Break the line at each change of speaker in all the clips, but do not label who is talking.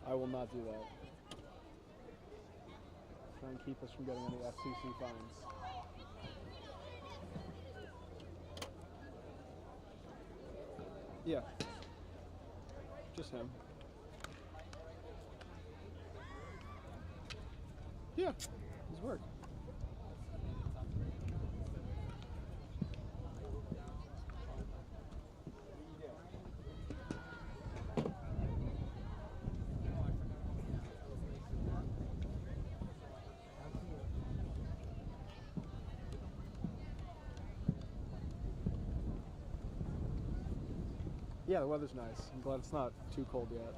I will not do that. Try and keep us from getting any FCC fines. Yeah. Just him. Yeah. His work. Yeah, the weather's nice. I'm glad it's not too cold yet.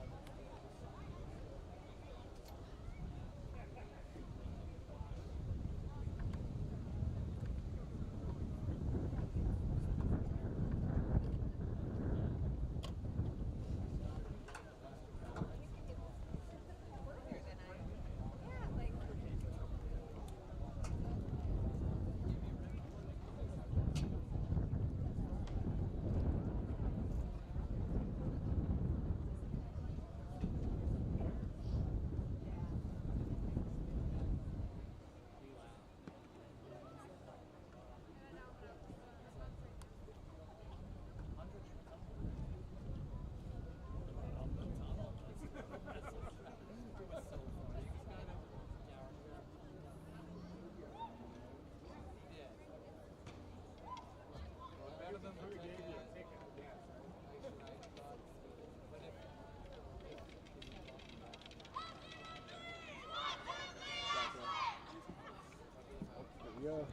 There we go.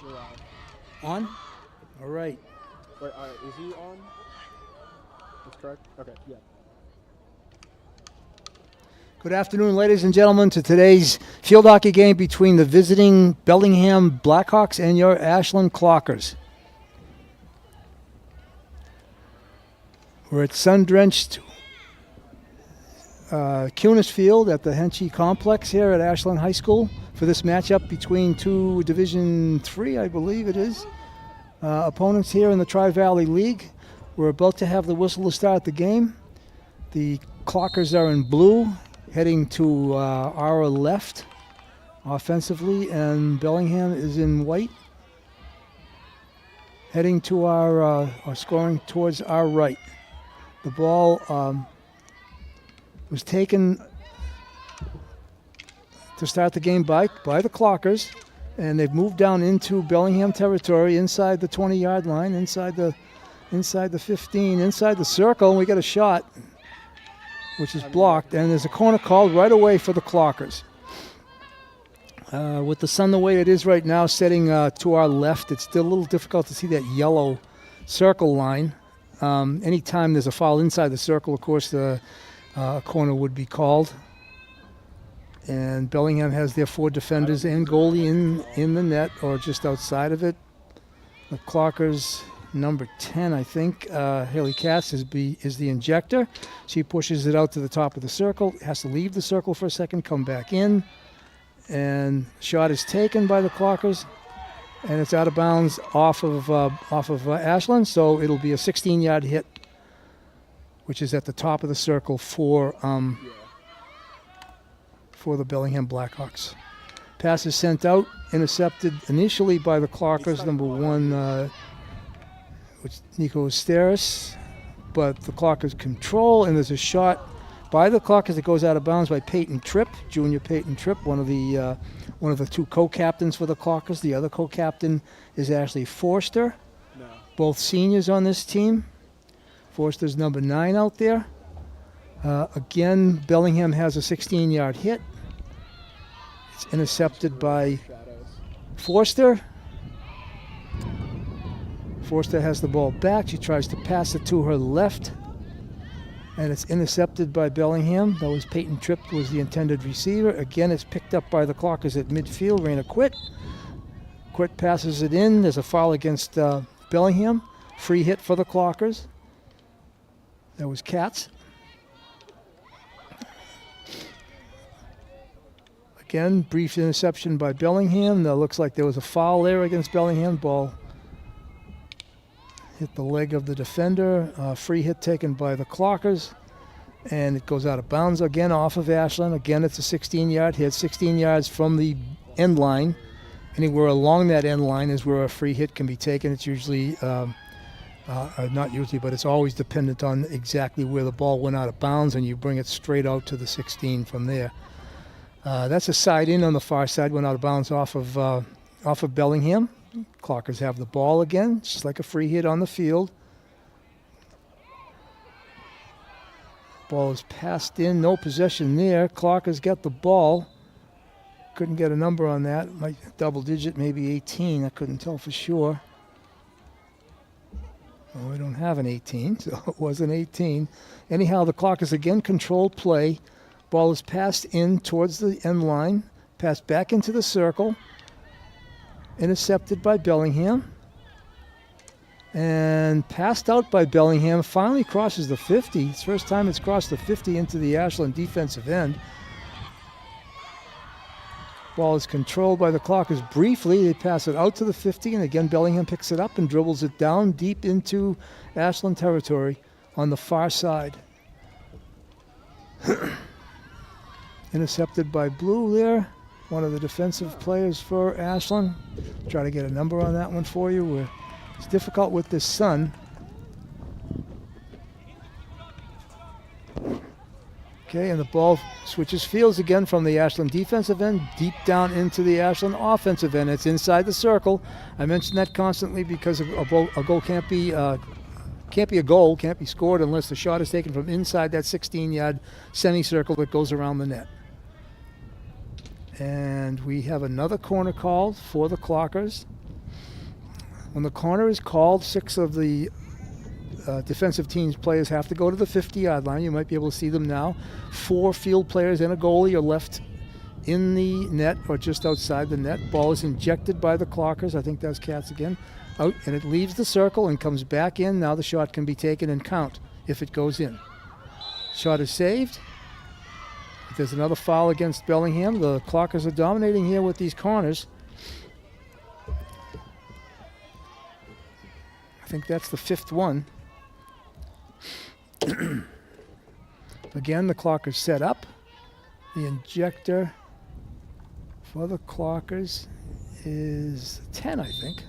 You're live.
On? All right.
Wait, is he on? That's correct? Okay, yeah.
Good afternoon, ladies and gentlemen, to today's field hockey game between the visiting Bellingham Blackhawks and your Ashland Clockers. We're at sun-drenched Cunis Field at the Henchy Complex here at Ashland High School for this matchup between two Division III, I believe it is, opponents here in the Tri-Valley League. We're about to have the whistle to start the game. The Clockers are in blue, heading to our left offensively, and Bellingham is in white, heading to our or scoring towards our right. The ball was taken to start the game by the Clockers, and they've moved down into Bellingham territory inside the 20-yard line, inside the 15, inside the circle, and we got a shot, which is blocked, and there's a corner called right away for the Clockers. With the sun the way it is right now, setting to our left, it's still a little difficult to see that yellow circle line. Anytime there's a foul inside the circle, of course, the corner would be called. And Bellingham has their 4 defenders and goalie in the net or just outside of it. The Clockers, number 10, I think, Haley Katz is the injector. She pushes it out to the top of the circle, has to leave the circle for a second, come back in, and shot is taken by the Clockers, and it's out of bounds off of Ashland, so it'll be a 16-yard hit, which is at the top of the circle for the Bellingham Blackhawks. Pass is sent out, intercepted initially by the Clockers, number 1, which Nico Steris, but the Clockers control, and there's a shot by the Clockers that goes out of bounds by Peyton Tripp, junior Peyton Tripp, one of the 2 co-captains for the Clockers. The other co-captain is Ashley Forster, both seniors on this team. Forster's number 9 out there. Again, Bellingham has a 16-yard hit. It's intercepted by Forster. Forster has the ball back. She tries to pass it to her left, and it's intercepted by Bellingham. That was Peyton Tripp was the intended receiver. Again, it's picked up by the Clockers at midfield. Raina Quitt. Quitt passes it in. There's a foul against Bellingham. Free hit for the Clockers. That was Katz. Again, brief interception by Bellingham. That looks like there was a foul there against Bellingham. Ball hit the leg of the defender. Free hit taken by the Clockers. And it goes out of bounds again off of Ashland. Again, it's a 16-yard hit, 16 yards from the end line. Anywhere along that end line is where a free hit can be taken. It's usually, not usually, but it's always dependent on exactly where the ball went out of bounds, and you bring it straight out to the 16 from there. That's a side in on the far side, went out of bounds off of Bellingham. Clockers have the ball again, just like a free hit on the field. Ball is passed in, no possession there. Clockers get the ball. Couldn't get a number on that. Might double digit, maybe 18. I couldn't tell for sure. Well, we don't have an 18, so it was an 18. Anyhow, the Clockers again control play. Ball is passed in towards the end line. Passed back into the circle. Intercepted by Bellingham. And passed out by Bellingham. Finally crosses the 50. It's the first time it's crossed the 50 into the Ashland defensive end. Ball is controlled by the Clockers briefly. They pass it out to the 50, and again Bellingham picks it up and dribbles it down deep into Ashland territory on the far side. Intercepted by Blue there, one of the defensive players for Ashland. Try to get a number on that one for you. It's difficult with this sun. Okay, and the ball switches fields again from the Ashland defensive end deep down into the Ashland offensive end. It's inside the circle. I mention that constantly because a goal can't be a goal, can't be scored unless the shot is taken from inside that 16-yard semicircle that goes around the net. And we have another corner called for the Clockers. When the corner is called, 6 of the defensive team's players have to go to the 50-yard line. You might be able to see them now. 4 field players and a goalie are left in the net or just outside the net. Ball is injected by the Clockers. I think that's Cats again. Out, and it leaves the circle and comes back in. Now the shot can be taken and count if it goes in. Shot is saved. If there's another foul against Bellingham, the Clockers are dominating here with these corners. I think that's the 5th one. Again, the Clockers set up. The injector for the Clockers is 10, I think.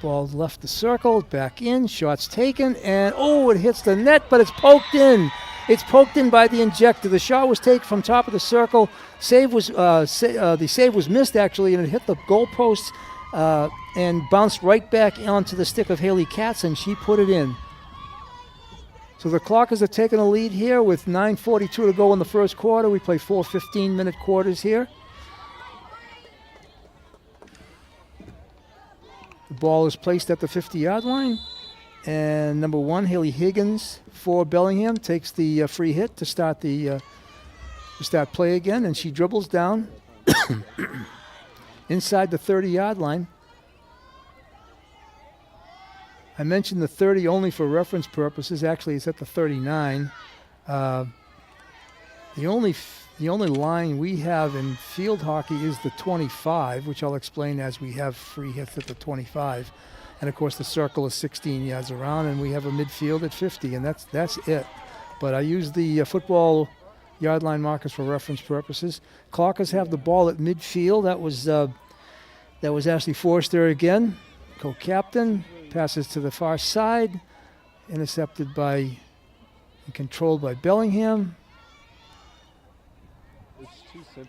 Ball left the circle, back in, shots taken, and it hits the net, but it's poked in. It's poked in by the injector. The shot was taken from top of the circle. The save was missed, actually, and it hit the goalpost and bounced right back onto the stick of Haley Katz, and she put it in. So the Clockers are taking a lead here with 9:42 to go in the first quarter. We play 4 15-minute quarters here. The ball is placed at the 50-yard line. And number 1, Haley Higgins for Bellingham, takes the free hit to start play again, and she dribbles down inside the 30-yard line. I mentioned the 30 only for reference purposes. Actually, it's at the 39. The only line we have in field hockey is the 25, which I'll explain as we have free hits at the 25. And, of course, the circle is 16 yards around, and we have a midfield at 50, and that's it. But I use the football yard line markers for reference purposes. Clockers have the ball at midfield. That was Ashley Forster again, co-captain. Passes to the far side, intercepted by and controlled by Bellingham.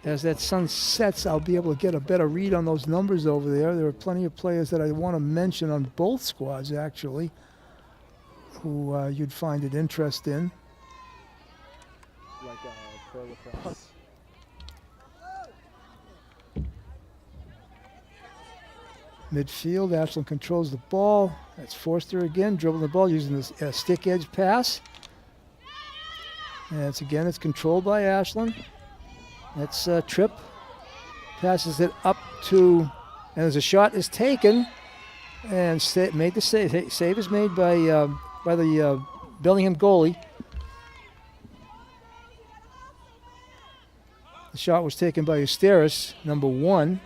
As that sun sets, I'll be able to get a better read on those numbers over there. There are plenty of players that I want to mention on both squads, actually, who you'd find an interest in.
Like pro lacrosse.
Midfield, Ashland controls the ball. That's Forster again, dribbling the ball using this stick edge pass. And it's controlled by Ashland. That's Tripp. Passes it up to, and as a shot is taken, and made the save. Save is made by the Bellingham goalie. shot was taken by Asteris, number 1.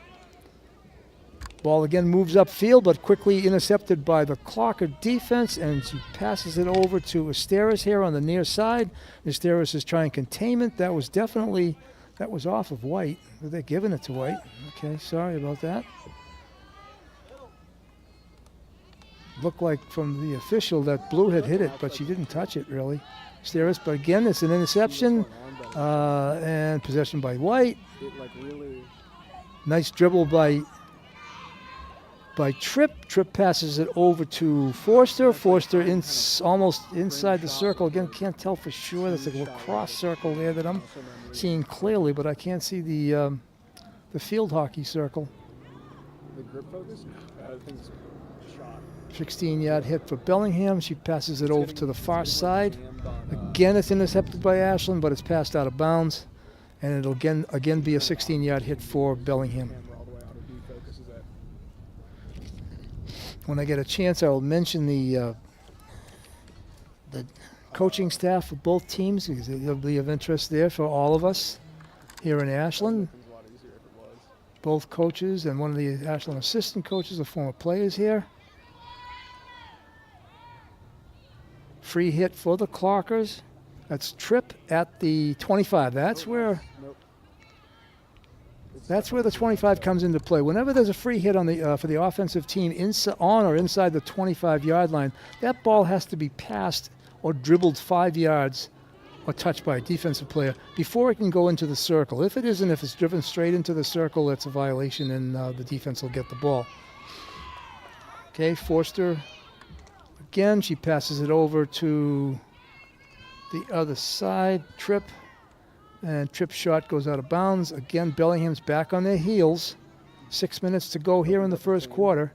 Ball again moves upfield, but quickly intercepted by the Clocker defense, and she passes it over to Asteris here on the near side. Asteris is trying containment. That was off of White. They're giving it to White. Okay, sorry about that. Looked like from the official that Blue had hit it, but she didn't touch it really. Asteris, but again, it's an interception and possession by White. Nice dribble by Tripp. Tripp passes it over to Forster. Forster almost inside the circle. Again, can't tell for sure. There's a little cross circle there that I'm seeing clearly, but I can't see the field hockey circle.
The grip focus? I think it's shot.
16-yard hit for Bellingham. She passes it over to the far side. Again, it's intercepted by Ashland, but it's passed out of bounds. And it'll again be a 16-yard hit for Bellingham. When I get a chance, I will mention the coaching staff of both teams, because it'll be of interest there for all of us here in Ashland. Both coaches and one of the Ashland assistant coaches are former players here. Free hit for the Clockers. That's Tripp at the 25. That's where the 25 comes into play. Whenever there's a free hit on the for the offensive team on or inside the 25-yard line, that ball has to be passed or dribbled 5 yards or touched by a defensive player before it can go into the circle. If it isn't, if it's driven straight into the circle, that's a violation, and the defense will get the ball. Okay, Forster. Again, she passes it over to the other side. Tripp. And Tripp's shot goes out of bounds. Again, Bellingham's back on their heels. 6 minutes to go here in the first quarter.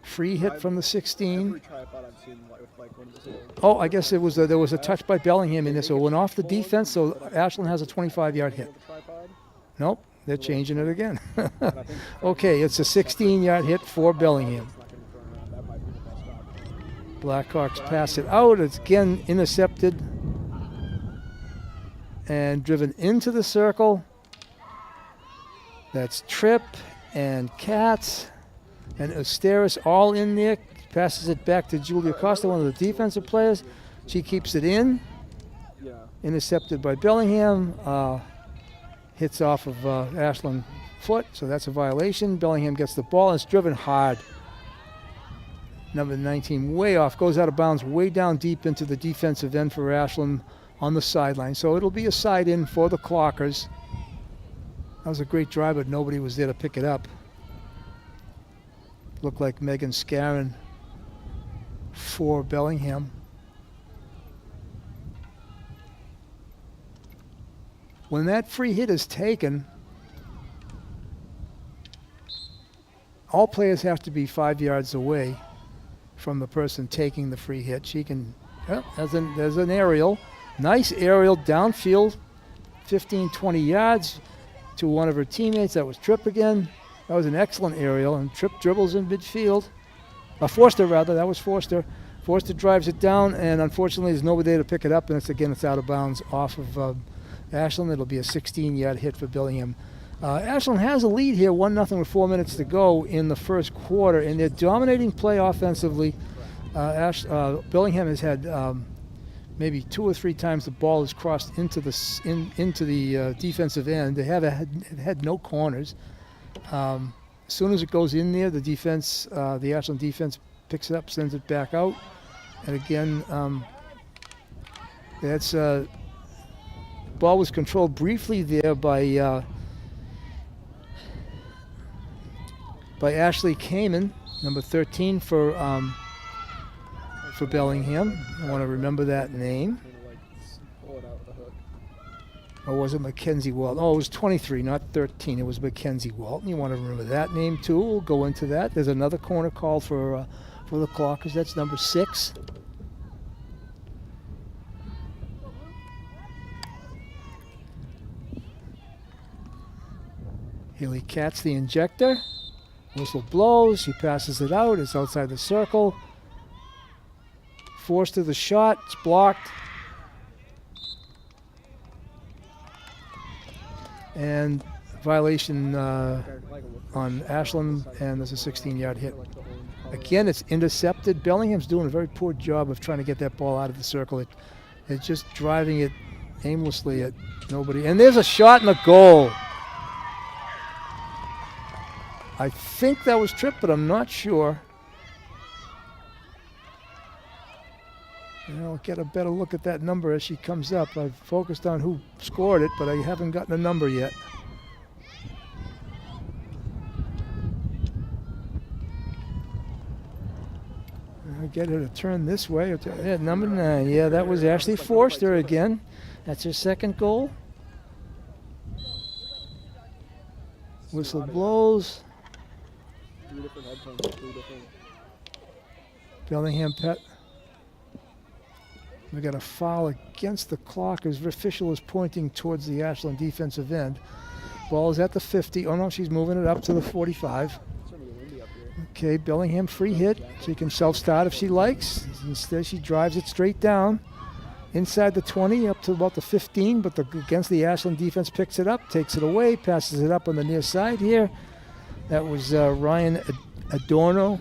Free hit from the 16. Oh, I guess there was a touch by Bellingham in this. So it went off the defense, so Ashland has a 25-yard hit. Nope, they're changing it again. Okay, it's a 16-yard hit for Bellingham. Blackhawks pass it out. It's again intercepted and driven into the circle. That's Tripp and Katz and Asteris all in there. Passes it back to Julia Costa, one of the defensive players. She keeps it in. Intercepted by Bellingham. Hits off of Ashland foot, so that's a violation. Bellingham gets the ball, and it's driven hard. Number 19 way off, goes out of bounds way down deep into the defensive end for Ashland on the sideline. So it'll be a side in for the Clockers. That was a great drive, but nobody was there to pick it up. Looked like Megan Scarron for Bellingham. When that free hit is taken, all players have to be 5 yards away from the person taking the free hit. She can, there's an aerial. Nice aerial downfield, 15, 20 yards to one of her teammates. That was Tripp again. That was an excellent aerial, and Tripp dribbles in midfield. Forster, rather. That was Forster. Forster drives it down, and unfortunately there's nobody there to pick it up, and it's out of bounds off of Ashland. It'll be a 16-yard hit for Bellingham. Ashland has a lead here, 1-0 with 4 minutes to go in the first quarter, and they're dominating play offensively. Bellingham has had maybe 2 or 3 times the ball has crossed into the defensive end. They have had no corners. As soon as it goes in there, the defense, the Ashland defense picks it up, sends it back out, and again, that's ball was controlled briefly there by Ashley Kamen, number 13 for Bellingham. I want to remember that name. Or was it Mackenzie Walton? Oh, it was 23, not 13. It was Mackenzie Walton. You want to remember that name too. We'll go into that. There's another corner call for the Clockers. That's number 6. Haley Katz, the injector. Whistle blows. She passes it out. It's outside the circle. Forced to the shot. It's blocked. And violation on Ashland, and there's a 16-yard hit. Again, it's intercepted. Bellingham's doing a very poor job of trying to get that ball out of the circle. It's just driving it aimlessly at nobody. And there's a shot and a goal. I think that was tripped, but I'm not sure. I'll get a better look at that number as she comes up. I've focused on who scored it, but I haven't gotten a number yet. I'll get her to turn this way. Yeah, number 9. Yeah, that was Ashley Forster again. That's her second goal. Whistle blows. Bellingham Pet. We got a foul against the Clockers. The official is pointing towards the Ashland defensive end. Ball is at the 50. Oh no, she's moving it up to the 45. Okay, Bellingham free hit. She can self-start if she likes. Instead, she drives it straight down. Inside the 20, up to about the 15, but against the Ashland defense picks it up, takes it away, passes it up on the near side here. That was Ryan Adorno.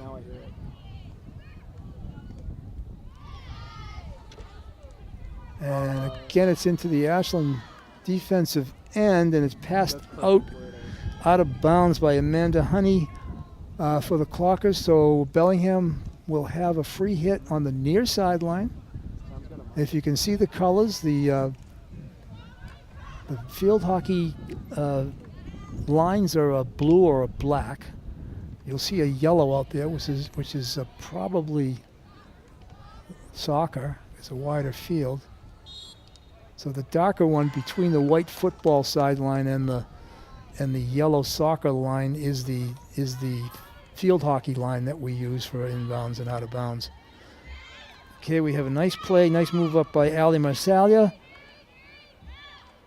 And again, it's into the Ashland defensive end, and it's passed out of bounds by Amanda Honey for the Clockers. So Bellingham will have a free hit on the near sideline. If you can see the colors, the field hockey lines are a blue or a black. You'll see a yellow out there, which is probably soccer. It's a wider field. So the darker one between the white football sideline and the yellow soccer line is the field hockey line that we use for inbounds and out of bounds. Okay, we have a nice play, nice move up by Ali Marsalia.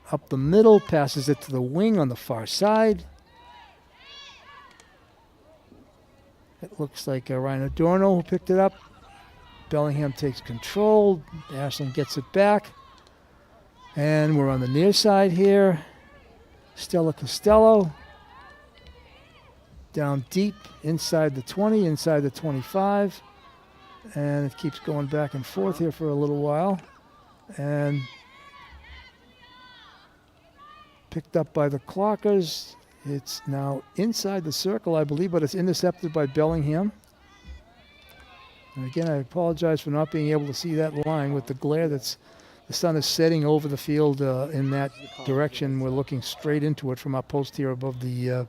Up the middle, passes it to the wing on the far side. It looks like Ryan Adorno who picked it up. Bellingham takes control. Ashland gets it back. And we're on the near side here. Stella Costello. Down deep, inside the 20, inside the 25. And it keeps going back and forth here for a little while. And picked up by the Clockers. It's now inside the circle, I believe, but it's intercepted by Bellingham. And again, I apologize for not being able to see that line with the glare that's the sun is setting over the field in that direction. We're looking straight into it from our post here above the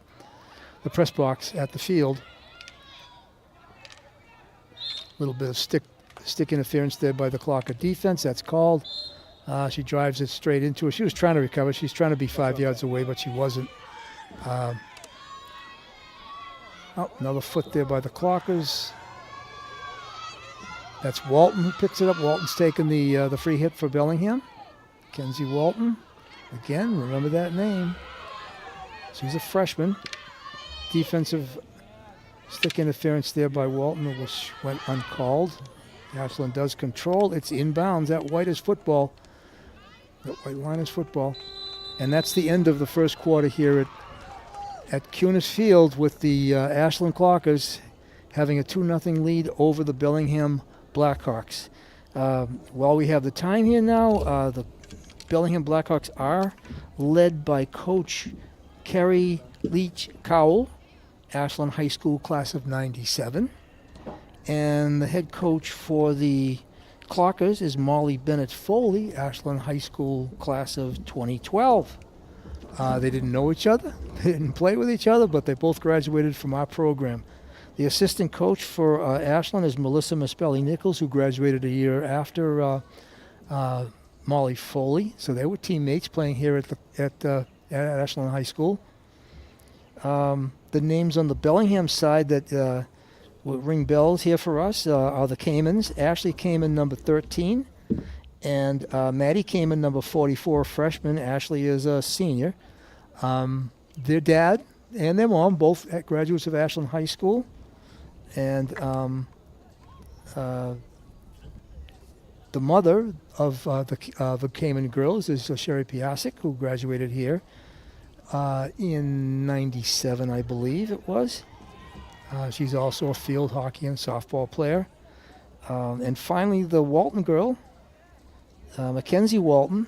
press box at the field. A little bit of stick interference there by the Clocker defense. That's called. She drives it straight into it. She was trying to recover. She's trying to be 5 yards away, but she wasn't. Another foot there by the Clockers. That's Walton who picks it up. Walton's taking the free hit for Bellingham. Kenzie Walton. Again, remember that name. She's a freshman. Defensive stick interference there by Walton, which went uncalled. Ashland does control. It's inbounds. That white is football. That white line is football. And that's the end of the first quarter here at Cunis Field with the Ashland Clockers having a 2-0 lead over the Bellingham Blackhawks. While we have the time here now, the Bellingham Blackhawks are led by Coach Kerry Leach Cowell, Ashland High School class of 97. And the head coach for the Clockers is Molly Bennett Foley, Ashland High School class of 2012. They didn't know each other, they didn't play with each other, but they both graduated from our program. The assistant coach for Ashland is Melissa Mispelli-Nichols, who graduated a year after Molly Foley. So they were teammates playing here at Ashland High School. The names on the Bellingham side that will ring bells here for us are the Caymans. Ashley Cayman, number 13, and Maddie Cayman, number 44, freshman. Ashley is a senior. Their dad and their mom, both graduates of Ashland High School. And the mother of the Cayman girls is Sherry Piasek, who graduated here. in '97, I believe it was. She's also a field hockey and softball player. And finally, the Walton girl, Mackenzie Walton.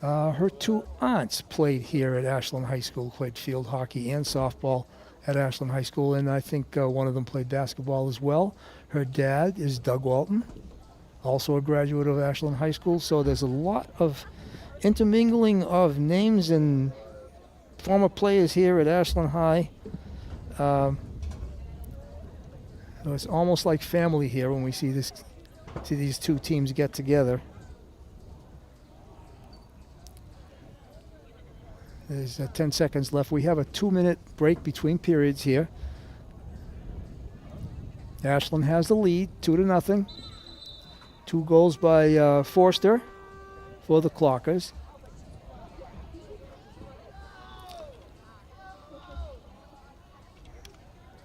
Her two aunts played here at Ashland High School, played field hockey and softball at Ashland High School, and I think one of them played basketball as well. Her dad is Doug Walton, also a graduate of Ashland High School, so there's a lot of intermingling of names and former players here at Ashland High. It's almost like family here when we see these two teams get together. There's 10 seconds left. We have a 2-minute break between periods here. Ashland has the lead, 2-0. 2 goals by Forster for the Clockers.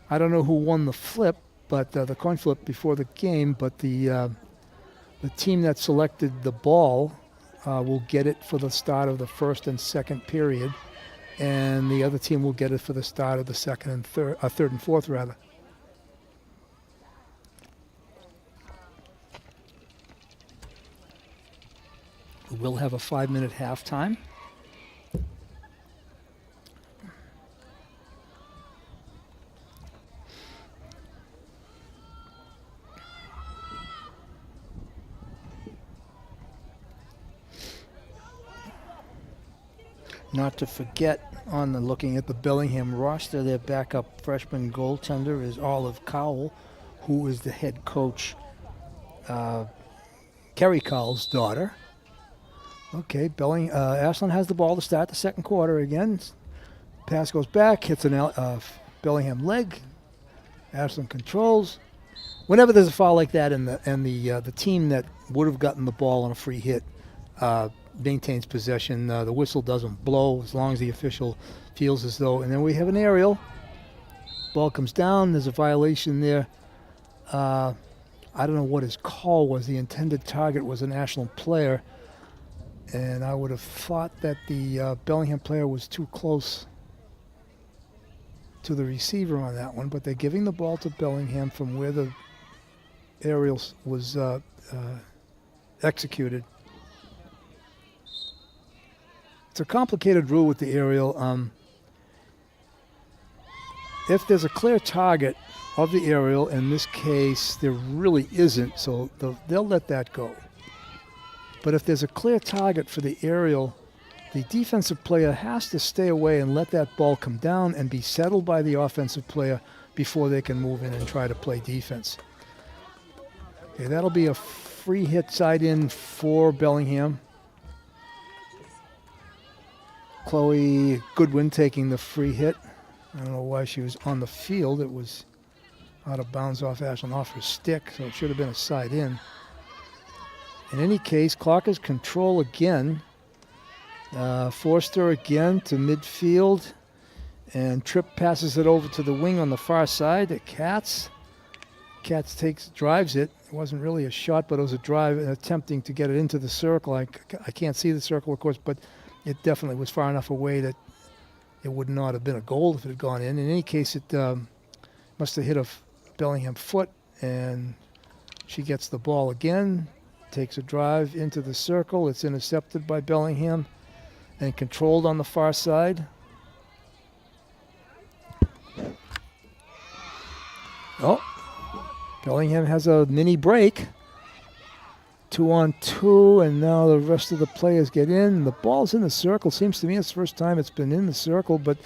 I don't know who won the flip, but the coin flip before the game, but the team that selected the ball will get it for the start of the first and second period, and the other team will get it for the start of the second and third and fourth, rather. We'll have a 5-minute halftime. Not to forget, looking at the Bellingham roster, their backup freshman goaltender is Olive Cowell, who is the head coach, Kerry Cowell's daughter. Okay, Ashland has the ball to start the second quarter again. Pass goes back, hits an Bellingham leg. Ashland controls. Whenever there's a foul like that, and the team that would have gotten the ball on a free hit maintains possession, the whistle doesn't blow as long as the official feels as though. And then we have an aerial. Ball comes down. There's a violation there. I don't know what his call was. The intended target was an Ashland player. And I would have thought that the Bellingham player was too close to the receiver on that one, but they're giving the ball to Bellingham from where the aerial was executed. It's a complicated rule with the aerial. If there's a clear target of the aerial, in this case there really isn't, so they'll let that go. But if there's a clear target for the aerial, the defensive player has to stay away and let that ball come down and be settled by the offensive player before they can move in and try to play defense. Okay, that'll be a free hit side in for Bellingham. Chloe Goodwin taking the free hit. I don't know why she was on the field. It was out of bounds off Ashland, off her stick, so it should have been a side in. In any case, Clockers control again. Forster again to midfield. And Tripp passes it over to the wing on the far side to Katz. Katz drives it. It wasn't really a shot, but it was a drive, attempting to get it into the circle. I can't see the circle, of course, but it definitely was far enough away that it would not have been a goal if it had gone in. In any case, it must have hit a Bellingham foot, and she gets the ball again. Takes a drive into the circle. It's intercepted by Bellingham and controlled on the far side. Oh, Bellingham has a mini break. 2-on-2, and now the rest of the players get in. The ball's in the circle. Seems to me it's the first time it's been in the circle, but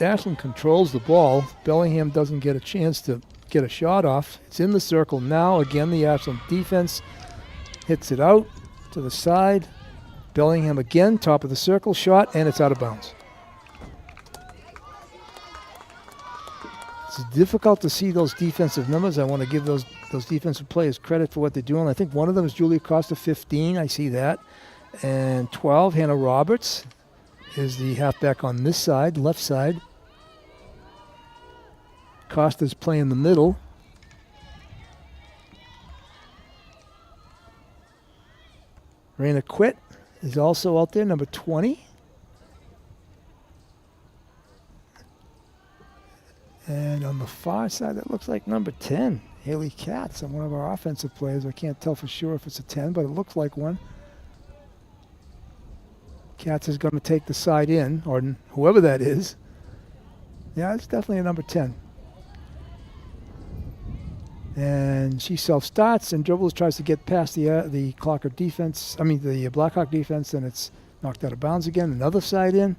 Ashland controls the ball. Bellingham doesn't get a chance to get a shot off. It's in the circle now. Again, the Ashland defense hits it out to the side. Bellingham again, top of the circle, shot, and it's out of bounds. It's difficult to see those defensive numbers. I want to give those defensive players credit for what they're doing. I think one of them is Julia Costa, 15. I see that. And 12, Hannah Roberts is the halfback on this side, left side. Costa's playing the middle. Raina Quitt is also out there, number 20. And on the far side, that looks like number 10, Haley Katz, one of our offensive players. I can't tell for sure if it's a 10, but it looks like one. Katz is going to take the side in, or whoever that is. Yeah, it's definitely a number 10. And she self-starts and dribbles, tries to get past the Clocker defense, the Blackhawk defense, and it's knocked out of bounds again. Another side in.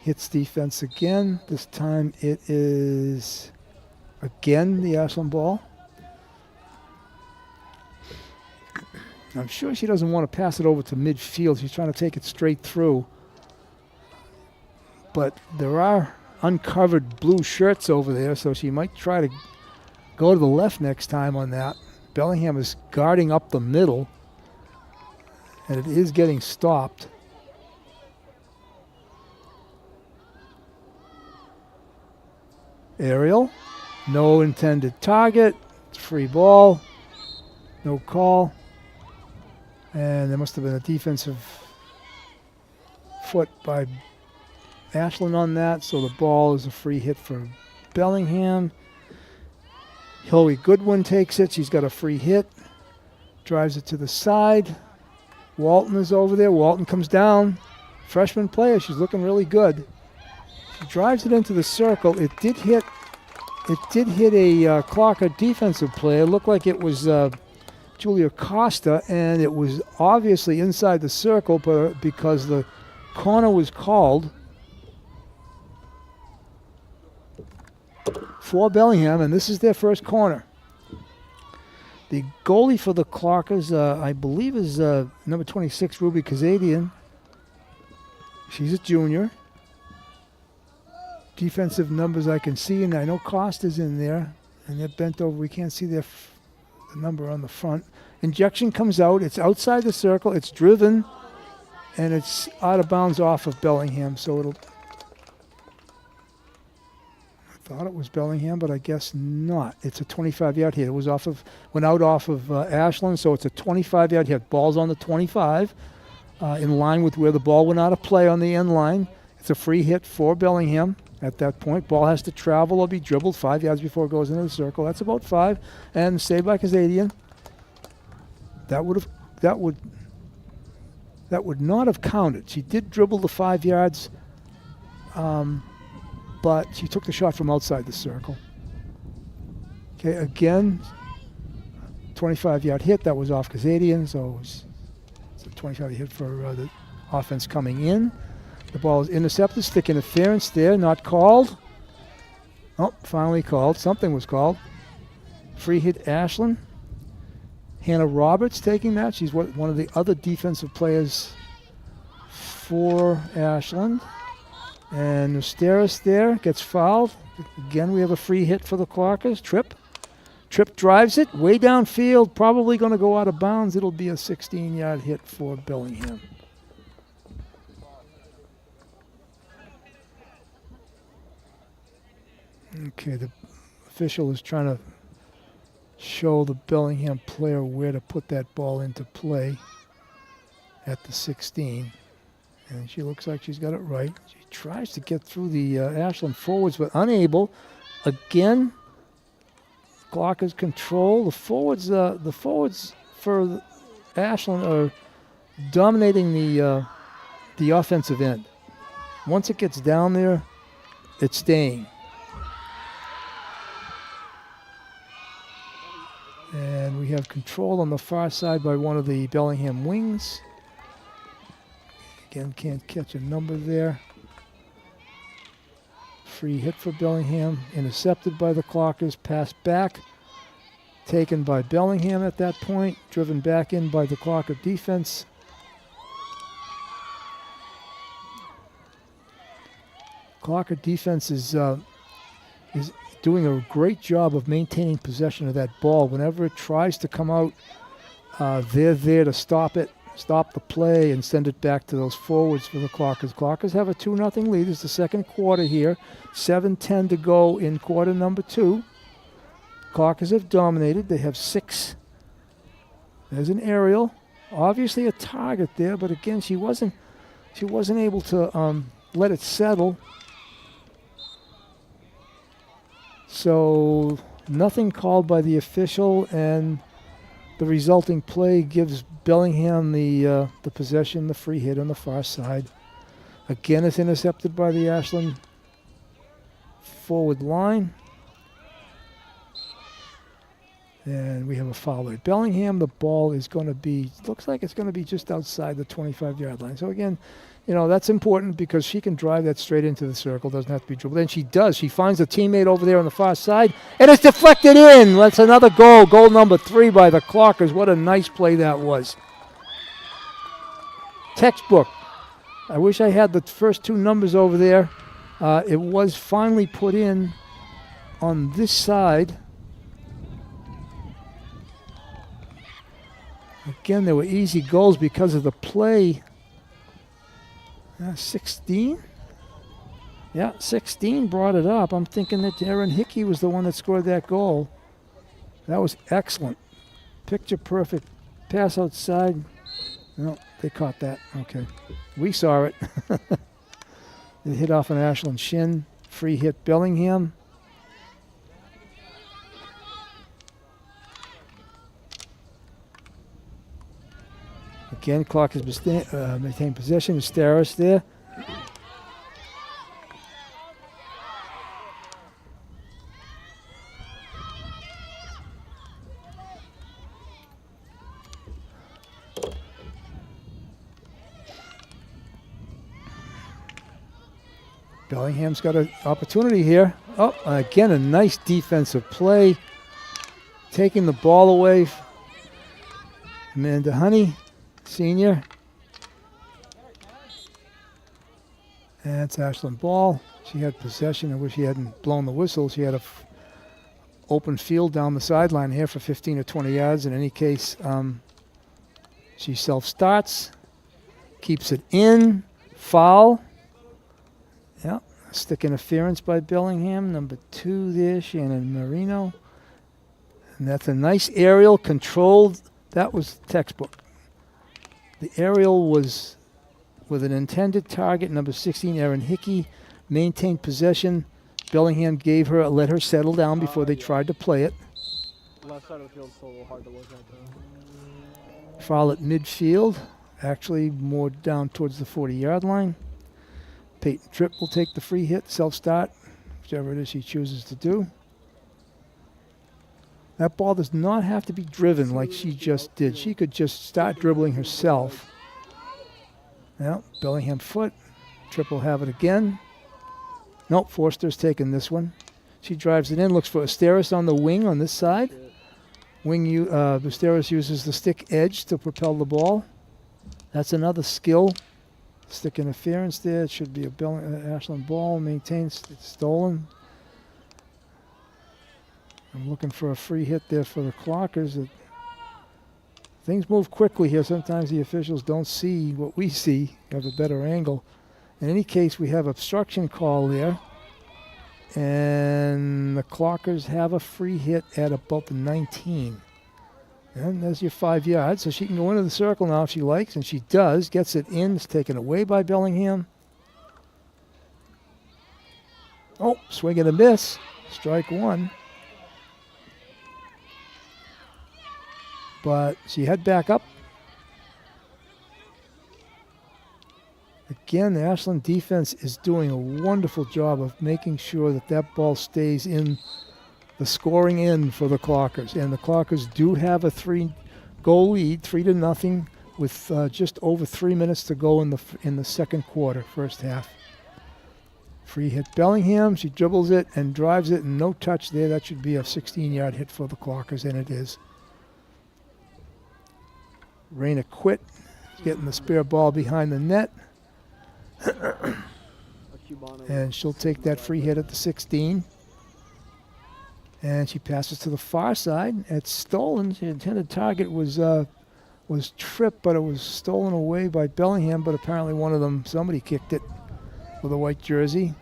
Hits defense again. This time it is, again, the Ashland ball. I'm sure she doesn't want to pass it over to midfield. She's trying to take it straight through. But there are uncovered blue shirts over there, so she might try to go to the left next time on that. Bellingham is guarding up the middle, and it is getting stopped. Aerial, no intended target, it's free ball, no call, and there must have been a defensive foot by Ashland on that, so the ball is a free hit for Bellingham. Hillary Goodwin takes it. She's got a free hit. Drives it to the side. Walton is over there. Walton comes down. Freshman player. She's looking really good. She drives it into the circle. It did hit a Clocker defensive player. It looked like it was Julia Costa, and it was obviously inside the circle, but because the corner was called for Bellingham, and this is their first corner. The goalie for the Clockers, I believe, is number 26, Ruby Kazadian. She's a junior. Defensive numbers I can see, and I know Costa's in there, and they're bent over. We can't see the number on the front. Injection comes out. It's outside the circle. It's driven, and it's out of bounds off of Bellingham, so it'll... Thought it was Bellingham, but I guess not. It's a 25-yard hit. It was went out off of Ashland, so it's a 25-yard hit. Ball's on the 25, in line with where the ball went out of play on the end line. It's a free hit for Bellingham at that point. Ball has to travel or be dribbled 5 yards before it goes into the circle. That's about 5, and saved by Kazadian. That would not have counted. She did dribble the 5 yards. But she took the shot from outside the circle. Okay, again, 25-yard hit. That was off Kazadian, so it's a 25-yard hit for the offense coming in. The ball is intercepted. Stick interference there, not called. Oh, finally called. Something was called. Free hit Ashland. Hannah Roberts taking that. She's one of the other defensive players for Ashland. And Nusteris there gets fouled. Again, we have a free hit for the Clockers. Tripp drives it way downfield, probably going to go out of bounds. It'll be a 16-yard hit for Bellingham. Okay, the official is trying to show the Bellingham player where to put that ball into play at the 16. And she looks like she's got it right. She tries to get through the Ashland forwards, but unable. Again, Clockers control. The forwards for Ashland are dominating the offensive end. Once it gets down there, it's staying. And we have control on the far side by one of the Bellingham wings. Again, can't catch a number there. Free hit for Bellingham. Intercepted by the Clockers. Passed back. Taken by Bellingham at that point. Driven back in by the Clocker defense. Clocker defense is doing a great job of maintaining possession of that ball. Whenever it tries to come out, they're there to stop it. Stop the play and send it back to those forwards for the Clockers. Clockers have a 2-0 lead. It's the second quarter here. 7:10 to go in quarter number 2. Clockers have dominated. They have 6. There's an aerial. Obviously a target there, but again, she wasn't able to let it settle. So nothing called by the official, and the resulting play gives Bellingham the possession, the free hit on the far side. Again, it's intercepted by the Ashland forward line. And we have a foul at Bellingham. The ball is going to be, looks like it's going to be just outside the 25-yard line. So again, you know, that's important because she can drive that straight into the circle. Doesn't have to be dribbled. And she does. She finds a teammate over there on the far side, and it's deflected in. That's another goal. Goal number 3 by the Clockers. What a nice play that was. Textbook. I wish I had the first 2 numbers over there. It was finally put in on this side. Again, there were easy goals because of the play. 16? Yeah, 16 brought it up. I'm thinking that Erin Hickey was the one that scored that goal. That was excellent. Picture perfect. Pass outside. No, they caught that. Okay. We saw it. It hit off an Ashland shin. Free hit Bellingham. Again, clock has maintained possession. Staris there. Bellingham's got an opportunity here. Oh, again, a nice defensive play. Taking the ball away. Amanda Honey, senior. And it's Ashland ball. She had possession. I wish she hadn't blown the whistle. She had a open field down the sideline here for 15 or 20 yards. In any case, she self-starts. Keeps it in. Foul. Yeah, stick interference by Bellingham. Number 2 there, Shannon Marino. And that's a nice aerial controlled. That was textbook. The aerial was with an intended target, number 16, Erin Hickey. Maintained possession. Bellingham let her settle down before they tried to play it.
Left side of the field is a little hard to look at.
Foul at midfield. Actually, more down towards the 40-yard line. Peyton Tripp will take the free hit, self-start, whichever it is she chooses to do. That ball does not have to be driven like she just did. She could just start dribbling herself. Now, Bellingham foot. Tripp will have it again. Nope, Forster's taking this one. She drives it in, looks for Asteris on the wing on this side. Asteris uses the stick edge to propel the ball. That's another skill. Stick interference there. It should be a Ashland ball. Maintains. It's stolen. I'm looking for a free hit there for the Clockers. Things move quickly here. Sometimes the officials don't see what we see. You have a better angle. In any case, we have obstruction call there. And the Clockers have a free hit at about the 19. And there's your 5 yards. So she can go into the circle now if she likes, and she does. Gets it in. It's taken away by Bellingham. Oh, swing and a miss. Strike 1. But she head back up. Again, the Ashland defense is doing a wonderful job of making sure that that ball stays in the scoring end for the Clockers. And the Clockers do have a 3-goal lead, 3-0, with just over 3 minutes to go in the second quarter, first half. Free hit Bellingham. She dribbles it and drives it, and no touch there. That should be a 16-yard hit for the Clockers, and it is. Raina quit, getting the spare ball behind the net. And she'll take that free hit at the 16. And she passes to the far side. It's stolen. The intended target was Tripp, but it was stolen away by Bellingham. But apparently somebody kicked it with a white jersey.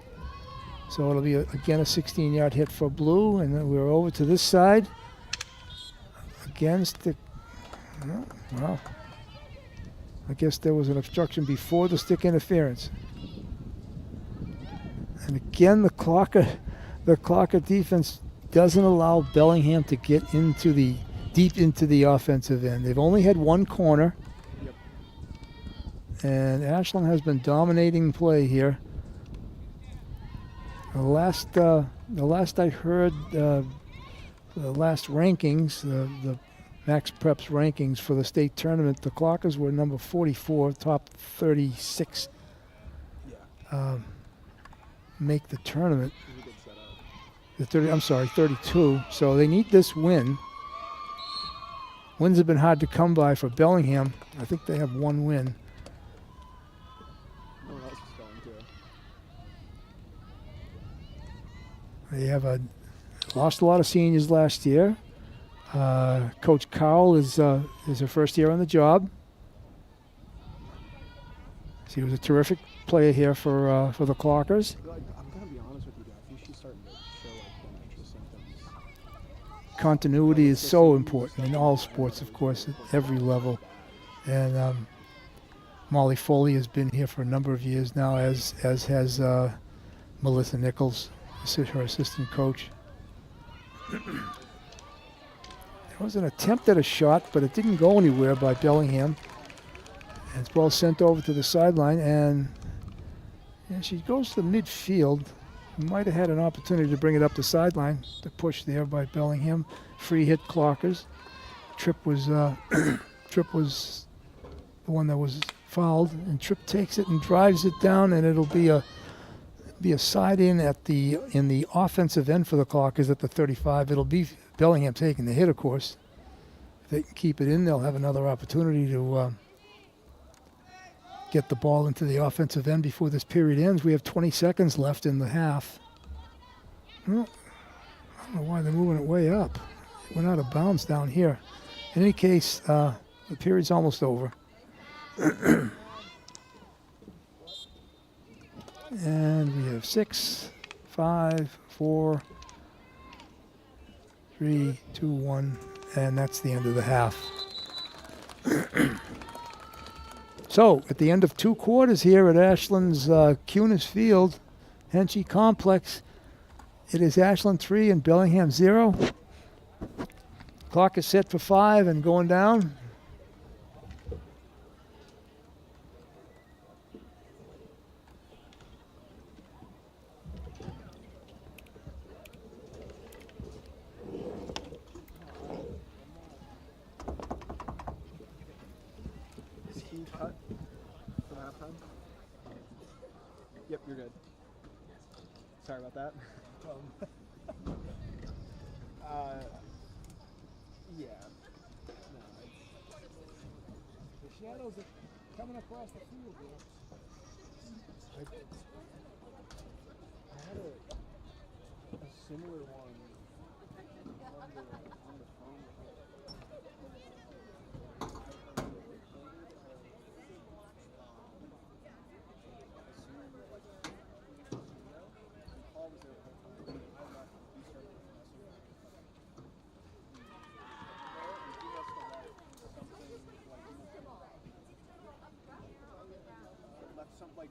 So it'll be, again, a 16-yard hit for Blue. And then we're over to this side. Against the... Wow. I guess there was an obstruction before the stick interference. And again, the Clocker the Clocker defense doesn't allow Bellingham to get deep into the offensive end. They've only had one corner.
Yep.
And Ashland has been dominating play here. The last I heard, the last rankings, the Max Preps rankings for the state tournament, the Clockers were number 44, top 36.
Yeah.
Make the tournament.
It was a good setup.
The 32. So they need this win. Wins have been hard to come by for Bellingham. I think they have one win.
No one else is going to.
They have lost a lot of seniors last year. Coach Cowell is her first year on the job. She was a terrific player here for the Clockers.
I'm gonna be honest with you guys. I think she's starting to show like interesting things.
Continuity is so important in all sports, of course, at every level. And Molly Foley has been here for a number of years now, as has Melissa Nichols, her assistant coach. There was an attempt at a shot, but it didn't go anywhere by Bellingham. And it's ball sent over to the sideline, and she goes to midfield. Might have had an opportunity to bring it up the sideline. The push there by Bellingham. Free hit Clockers. Tripp was the one that was fouled, and Tripp takes it and drives it down, and it'll be a side in the offensive end for the Clockers at the 35. It'll be Bellingham taking the hit, of course. If they can keep it in, they'll have another opportunity to get the ball into the offensive end before this period ends. We have 20 seconds left in the half. Well, I don't know why they're moving it way up. It went out of bounds down here. In any case, the period's almost over. And we have 6, 5, 4, 3, 2, 1, and that's the end of the half. So, at the end of 2 quarters here at Ashland's Cunis Field, Henschel Complex, it is Ashland 3 and Bellingham 0. Clock is set for 5 and going down.
Is he cut for halftime? Yep, you're good. Sorry about that. Yeah. No,
The shadows are coming across the field here.
I had a similar one on the phone. Something like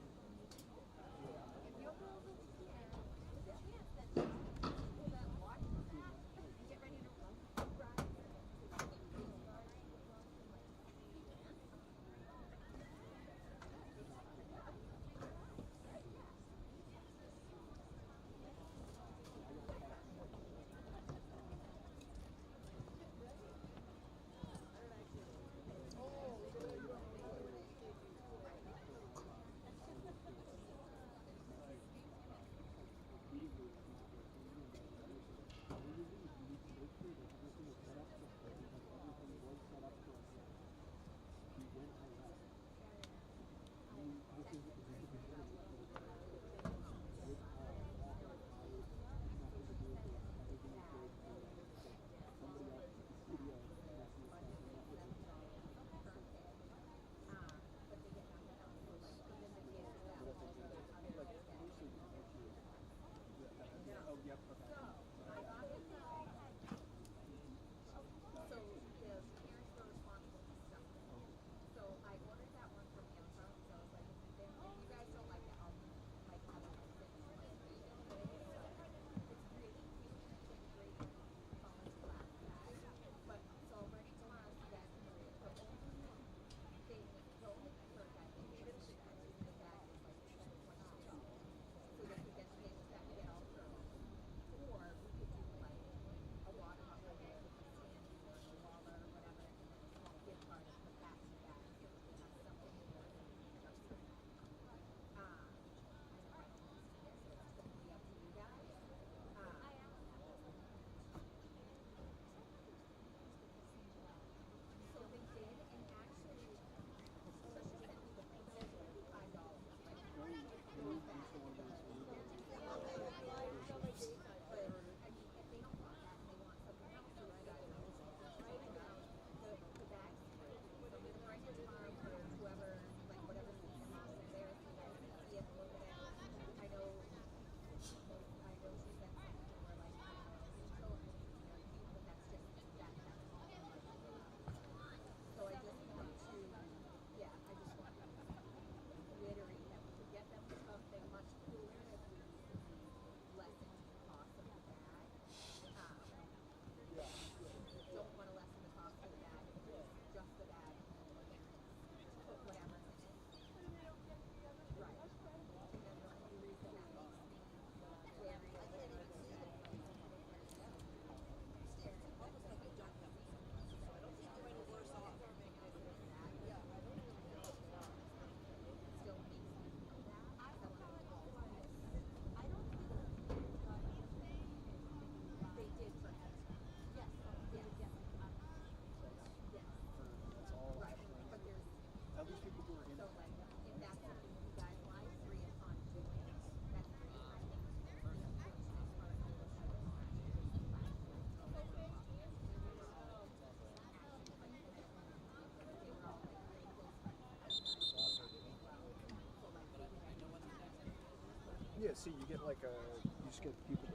get like you just get people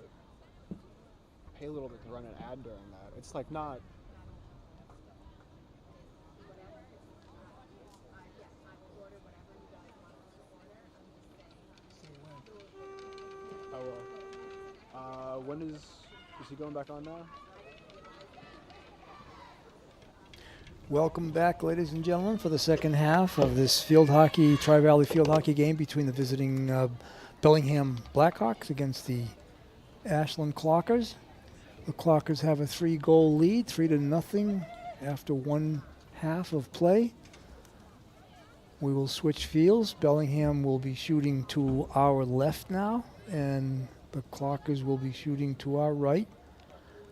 to pay a little bit to run an ad during that. It's like not. Oh well. When is he going back on now?
Welcome back, ladies and gentlemen, for the second half of this Tri-Valley field hockey game between the visiting Bellingham Blackhawks against the Ashland Clockers. The Clockers have a 3-goal lead, 3-0 after one half of play. We will switch fields. Bellingham will be shooting to our left now, and the Clockers will be shooting to our right.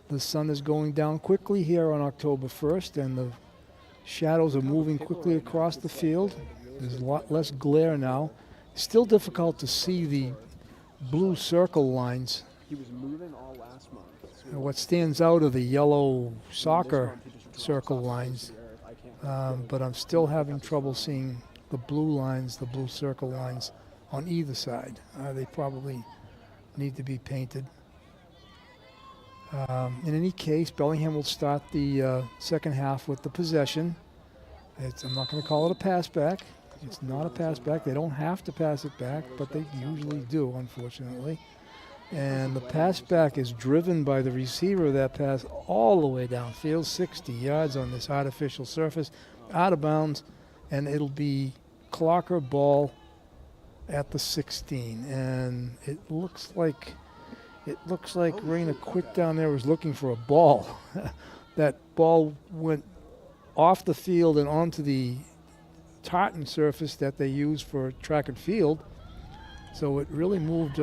The sun is going down quickly here on October 1st, and the shadows are moving quickly across the field. There's a lot less glare now. Still difficult to see the blue circle lines.
He was moving all last month.
And what stands out are the yellow soccer circle lines. But I'm still having trouble seeing the blue lines, the blue circle lines on either side. They probably need to be painted. In any case, Bellingham will start the second half with the possession. I'm not going to call it a pass back. It's not a pass back. They don't have to pass it back, but they usually do, unfortunately. And the pass back is driven by the receiver of that pass all the way downfield, 60 yards on this artificial surface, out of bounds, and it'll be Clocker ball at the 16. And it looks like Raina Quick down there was looking for a ball. That ball went off the field and onto the tartan surface that they use for track and field. So it really moved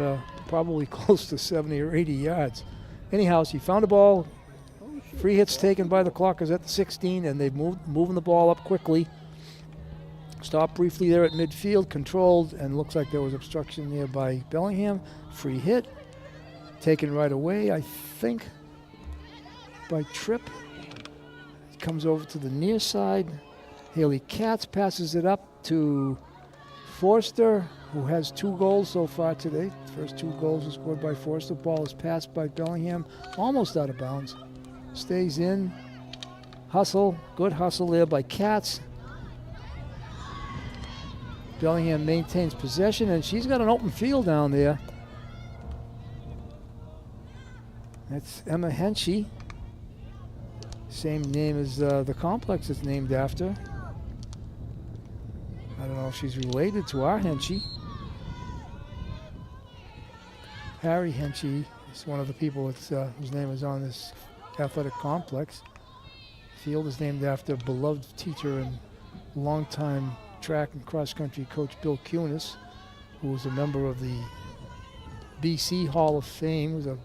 probably close to 70 or 80 yards. Anyhow, she found a ball. Free hits taken by the Clockers at the 16, and they've moving the ball up quickly. Stopped briefly there at midfield, controlled, and looks like there was obstruction there by Bellingham. Free hit. Taken right away, I think, by Tripp. Comes over to the near side. Haley Katz passes it up to Forster, who has 2 goals so far today. First 2 goals were scored by Forster. Ball is passed by Bellingham, almost out of bounds. Stays in. Hustle, good hustle there by Katz. Bellingham maintains possession, and she's got an open field down there. That's Emma Henchy. Same name as the complex is named after. I don't know if she's related to our Henchy. Harry Henchy is one of the people whose name is on this athletic complex. The field is named after beloved teacher and longtime track and cross-country coach Bill Kunis, who was a member of the BC Hall of Fame. He was a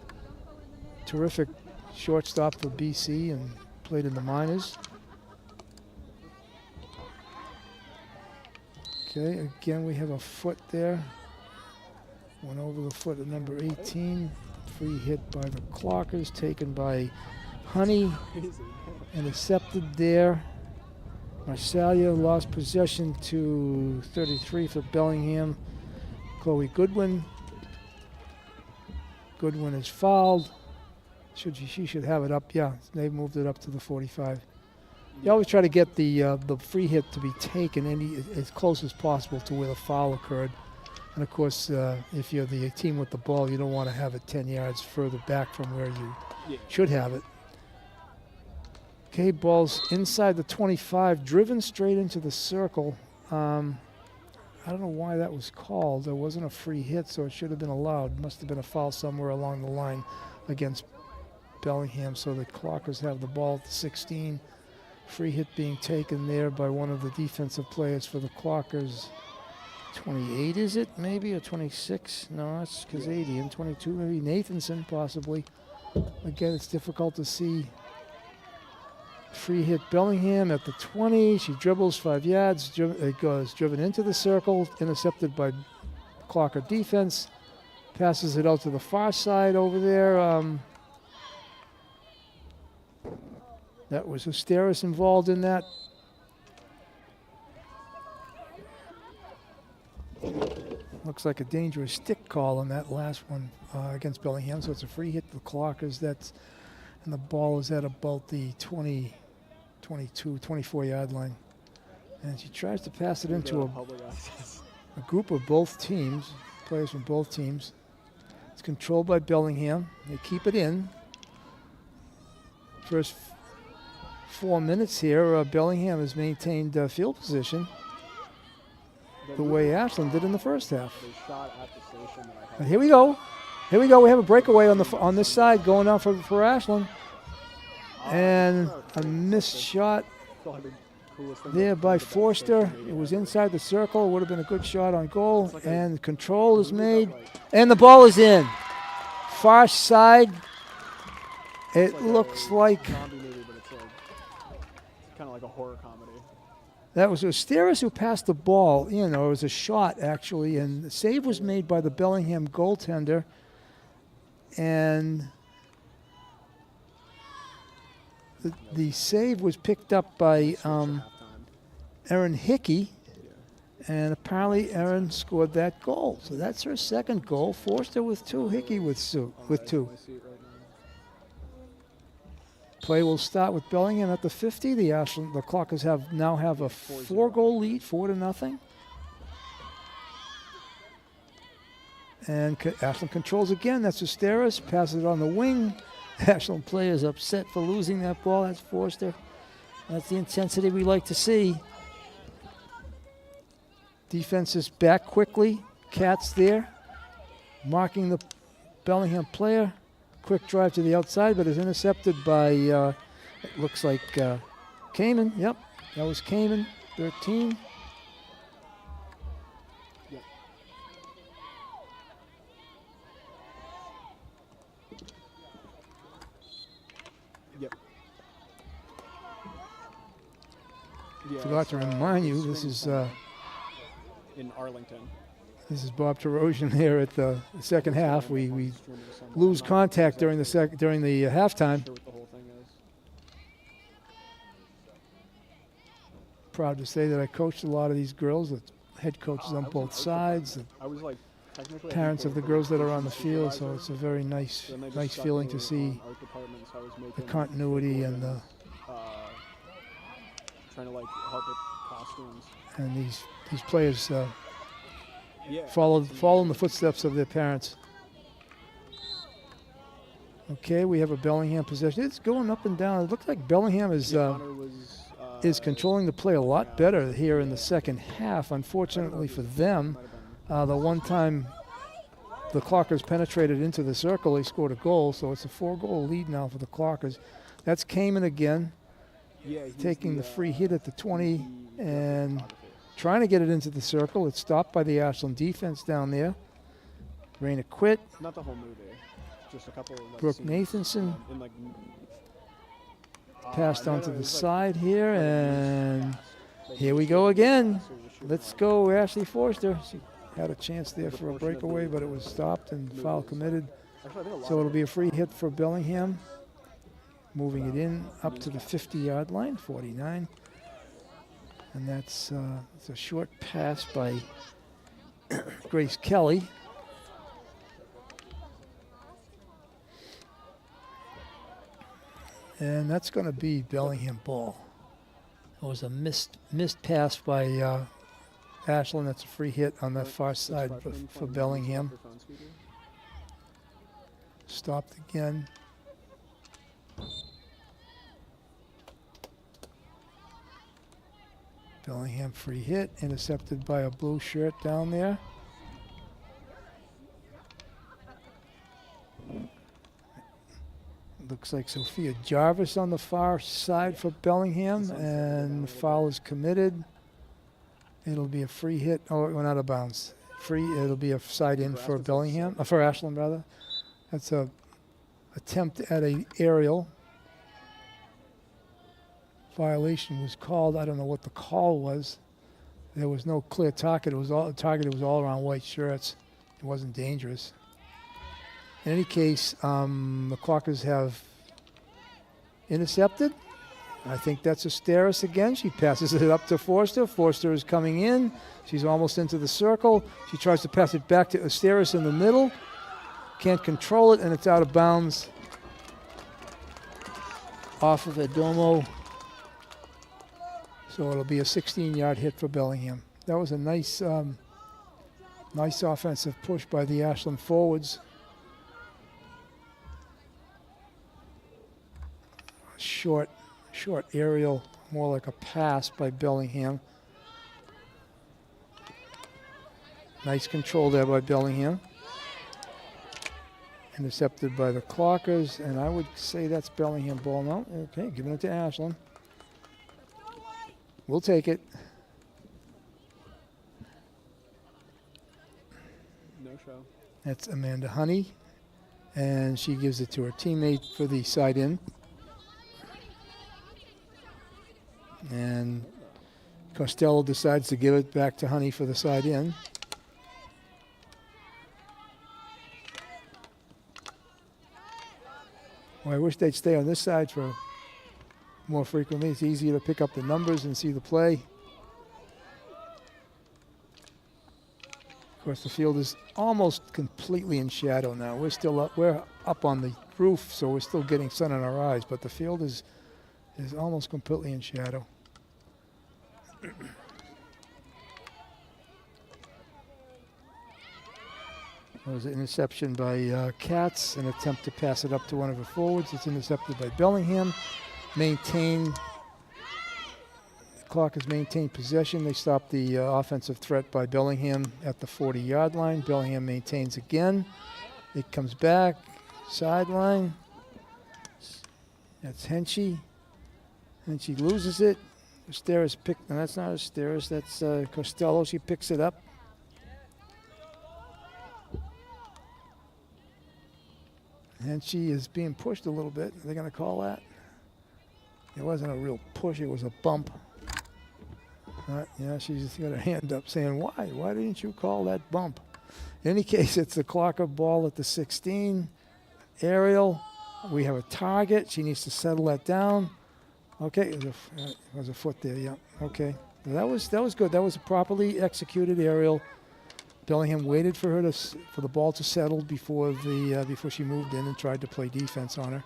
terrific shortstop for BC and played in the minors. Okay, again we have a foot there. Went over the foot at number 18. Free hit by the Clockers, taken by Honey. Intercepted there. Marsalia lost possession to 33 for Bellingham. Chloe Goodwin. Goodwin is fouled. She should have it up. Yeah, they moved it up to the 45. You always try to get the free hit to be taken as close as possible to where the foul occurred. And of course, if you're the team with the ball, you don't want to have it 10 yards further back from where you should have it. Okay, ball's inside the 25, driven straight into the circle. I don't know why that was called. There wasn't a free hit, so it should have been allowed. Must have been a foul somewhere along the line against Bellingham, so the Clockers have the ball at the 16. Free hit being taken there by one of the defensive players for the Clockers. 28 is it, maybe, or 26? No, that's Kazadian. 22, maybe Nathanson, possibly. Again, it's difficult to see. Free hit Bellingham at the 20. She dribbles 5 yards. It goes driven into the circle, intercepted by Clocker defense. Passes it out to the far side over there. That was Asteris involved in that. Looks like a dangerous stick call on that last one against Bellingham, so it's a free hit to the Clockers. And the ball is at about the 20, 22, 24-yard line. And she tries to pass it into a group of both teams, players from both teams. It's controlled by Bellingham. They keep it in. First 4 minutes here, Bellingham has maintained field position the way Ashland did in the first half. And here we go. Here we go. We have a breakaway on this side going on for Ashland. And a missed shot there by Forster. It was inside the circle. It would have been a good shot on goal. And control is made. And the ball is in. Far side. It looks like
kind of like a horror comedy.
that was Asteris who passed the ball in, or it was a shot actually, and the save was made by the Bellingham goaltender. And the save was picked up by Erin Hickey, and apparently Erin scored that goal. So that's her second goal. Forster with 2, Hickey with 2. Play will start with Bellingham at the 50. The Clockers now have a 4-goal lead, 4-0. And Ashland controls again. That's Asteris. Passes it on the wing. Ashland player is upset for losing that ball. That's Forster. That's the intensity we like to see. Defense is back quickly. Katz there, marking the Bellingham player. Quick drive to the outside, but is intercepted by, it looks like Kamen. Yep, that was Kamen, 13.
Yep. Yep. Yeah,
Forgot to remind you, this is
in Arlington.
This is Bob Terosian here at the second half. We lose contact during the halftime. Proud to say that I coached a lot of these girls, the head coaches on both sides, the parents of the girls that are on the field. So it's a very nice feeling to see the continuity and the
trying to help with costumes.
And these players. Follow in the footsteps of their parents. Okay, we have a Bellingham possession. It's going up and down. It looks like Bellingham is controlling the play a lot better here in the second half. Unfortunately for them, the one time the Clockers penetrated into the circle, they scored a goal. So it's a 4-goal lead now for the Clockers. That's Kamen again, taking the free hit at the 20 and trying to get it into the circle. It's stopped by the Ashland defense down there. Raina quit.
Not the whole movie, just a couple of
Brooke Nathanson passed onto the side here, and here we go again. Let's go, Ashley Forster. She had a chance there for a breakaway, but it was stopped and foul committed. So it'll be a free hit for Bellingham. Moving it in up to the 50-yard line, 49. And that's it's a short pass by Grace Kelly. And that's going to be Bellingham ball. It was a missed pass by Ashland. That's a free hit on the far side for Bellingham. Stopped again. Bellingham free hit, intercepted by a blue shirt down there. Looks like Sophia Jarvis on the far side for Bellingham, and the foul is committed. It'll be a free hit. Oh, it went out of bounds. It'll be a side in for Bellingham, for Ashland rather. That's a attempt at a aerial. Violation was called. I don't know what the call was. There was no clear target. It was all around white shirts. It wasn't dangerous. In any case, the Clockers have intercepted, I think that's Asteris again. She passes it up to Forster. Forster is coming in. She's almost into the circle. She tries to pass it back to Asteris in the middle. Can't control it, and it's out of bounds off of Adomo. So it'll be a 16-yard hit for Bellingham. That was a nice, nice offensive push by the Ashland forwards. Short aerial, more like a pass by Bellingham. Nice control there by Bellingham. Intercepted by the Clockers, and I would say that's Bellingham ball now. Okay, giving it to Ashland. We'll take it.
No show.
That's Amanda Honey, and she gives it to her teammate for the side in. And Costello decides to give it back to Honey for the side in. Well, I wish they'd stay on this side for more frequently. It's easier to pick up the numbers and see the play. Of course, the field is almost completely in shadow now. We're still up. We're up on the roof, so we're still getting sun in our eyes. But the field is almost completely in shadow. There was an interception by Katz, an attempt to pass it up to one of her forwards. It's intercepted by Bellingham. The clock has maintained possession. They stopped the offensive threat by Bellingham at the 40-yard line. Bellingham maintains again. It comes back, sideline. That's Henchy. Henchy loses it. Asteris picked, no, that's not Asteris, that's Costello. She picks it up. And she is being pushed a little bit. Are they going to call that? It wasn't a real push, it was a bump. Yeah, she's got her hand up saying, why? Why didn't you call that bump? In any case, it's the Clocker ball at the 16. Aerial. We have a target. She needs to settle that down. Okay, there was a foot there, yeah. Okay. That was good. That was a properly executed aerial. Bellingham waited for her for the ball to settle before she moved in and tried to play defense on her.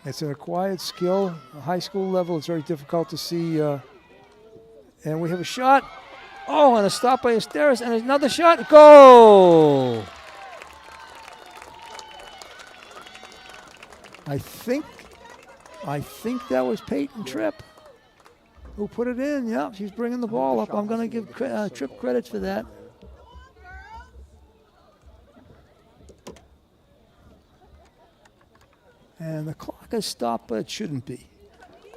It's an acquired skill. At high school level, it's very difficult to see. And we have a shot. Oh, and a stop by Asteris, and another shot. Goal! I think that was Peyton Tripp who put it in. Yeah, she's bringing the ball up. I'm going to give Tripp credit for that. And the clock is stopped, but it shouldn't be.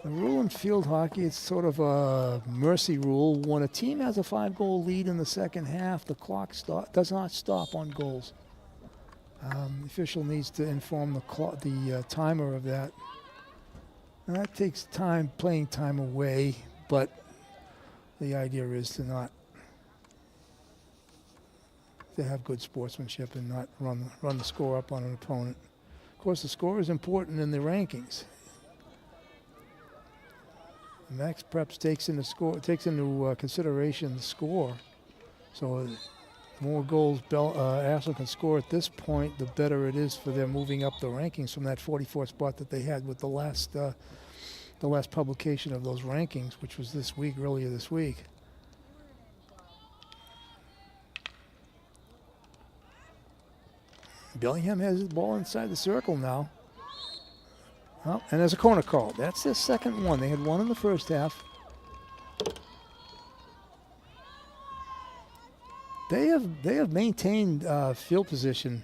The rule in field hockey, it's sort of a mercy rule. When a team has a 5-goal lead in the second half, the clock does not stop on goals. The official needs to inform the timer of that. And that takes playing time away, but the idea is to have good sportsmanship and not run the score up on an opponent. Of course, the score is important in the rankings. Max Preps takes into consideration the score. So the more goals Ashland can score at this point, the better it is for them moving up the rankings from that 44th spot that they had with the last publication of those rankings, which was earlier this week. Bellingham has the ball inside the circle now. Oh, and there's a corner call. That's their second one. They had one in the first half. They have maintained field position,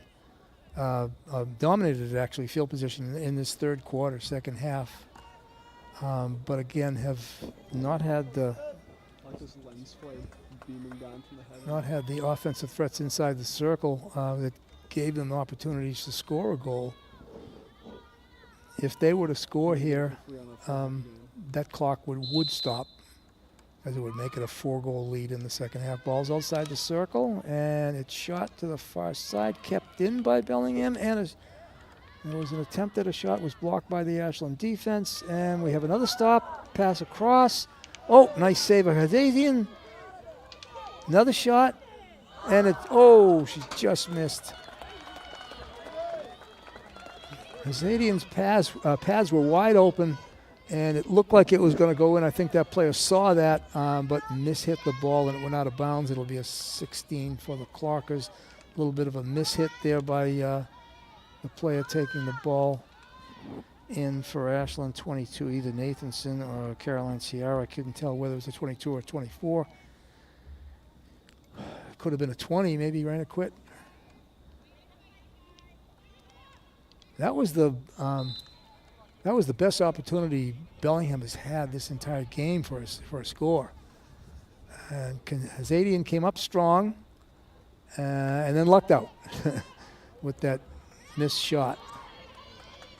dominated actually field position in this third quarter, second half. But again, have not had the offensive threats inside the circle that gave them opportunities to score a goal. If they were to score here, that clock would stop, as it would make it a 4-goal lead in the second half. Ball's outside the circle, and it's shot to the far side, kept in by Bellingham, and There was an attempt at a shot, was blocked by the Ashland defense, and we have another stop, pass across. Oh, nice save of Hazazian. Another shot, and she just missed. Hazazian's pads were wide open, and it looked like it was going to go in. I think that player saw that, but mishit the ball, and it went out of bounds. It'll be a 16 for the Clarkers. A little bit of a mishit there by the player taking the ball in for Ashland, 22, either Nathanson or Caroline Sierra. I couldn't tell whether it was a 22 or 24. Could have been a 20, maybe ran a quit. That was the best opportunity Bellingham has had this entire game for a score. And Hazadian came up strong and then lucked out with that missed shot.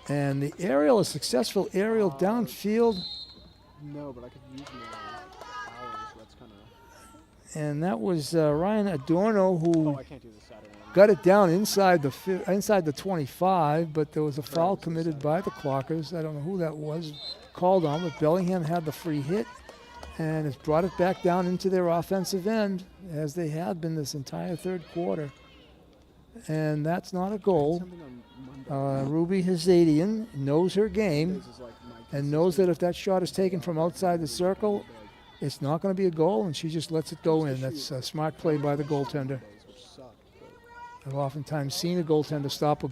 And the aerial, a successful aerial downfield.
No, but I could use more hours, so that's kind of...
And that was Ryan Adorno who
I can't do this Saturday.
got it down inside the 25, but there was a foul committed by the Clockers. I don't know who that was called on, but Bellingham had the free hit and has brought it back down into their offensive end, as they have been this entire third quarter. And that's not a goal. Ruby Hazadian knows her game and knows that if that shot is taken from outside the circle, it's not going to be a goal, and she just lets it go in. That's a smart play by the goaltender. I've oftentimes seen a goaltender stop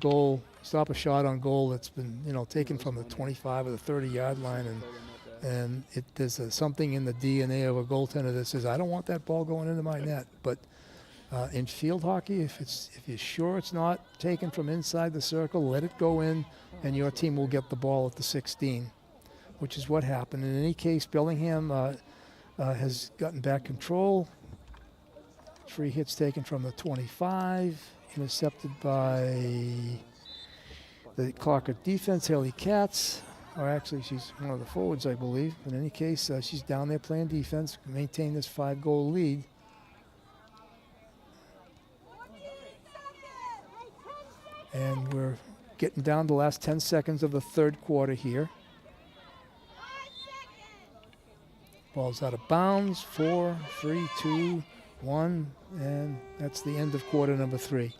a shot on goal that's been, taken from the 25 or the 30-yard line, and there's something in the DNA of a goaltender that says, I don't want that ball going into my net. But in field hockey, if you're sure it's not taken from inside the circle, let it go in, and your team will get the ball at the 16, which is what happened. In any case, Bellingham has gotten back control. Free hits taken from the 25, intercepted by the Clarker defense, Haley Katz. Or actually, she's one of the forwards, I believe. In any case, she's down there playing defense, maintain this 5-goal lead. And we're getting down to the last 10 seconds of the third quarter here. Ball's out of bounds, 4, 3, 2, 1, and that's the end of quarter number 3.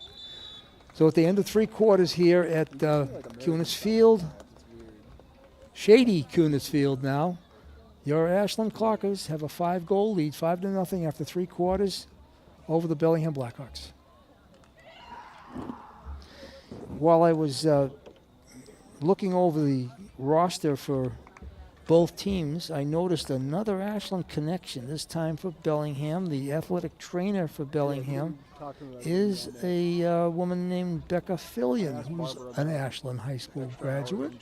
So at the end of 3 quarters here at Kunis Field, shady Kunis Field now, your Ashland Clockers have a 5-goal lead, 5-0 after 3 quarters over the Bellingham Blackhawks. While I was looking over the roster for both teams, I noticed another Ashland connection, this time for Bellingham. The athletic trainer for Bellingham is a woman named Becca Fillion, who's an Ashland High School graduate,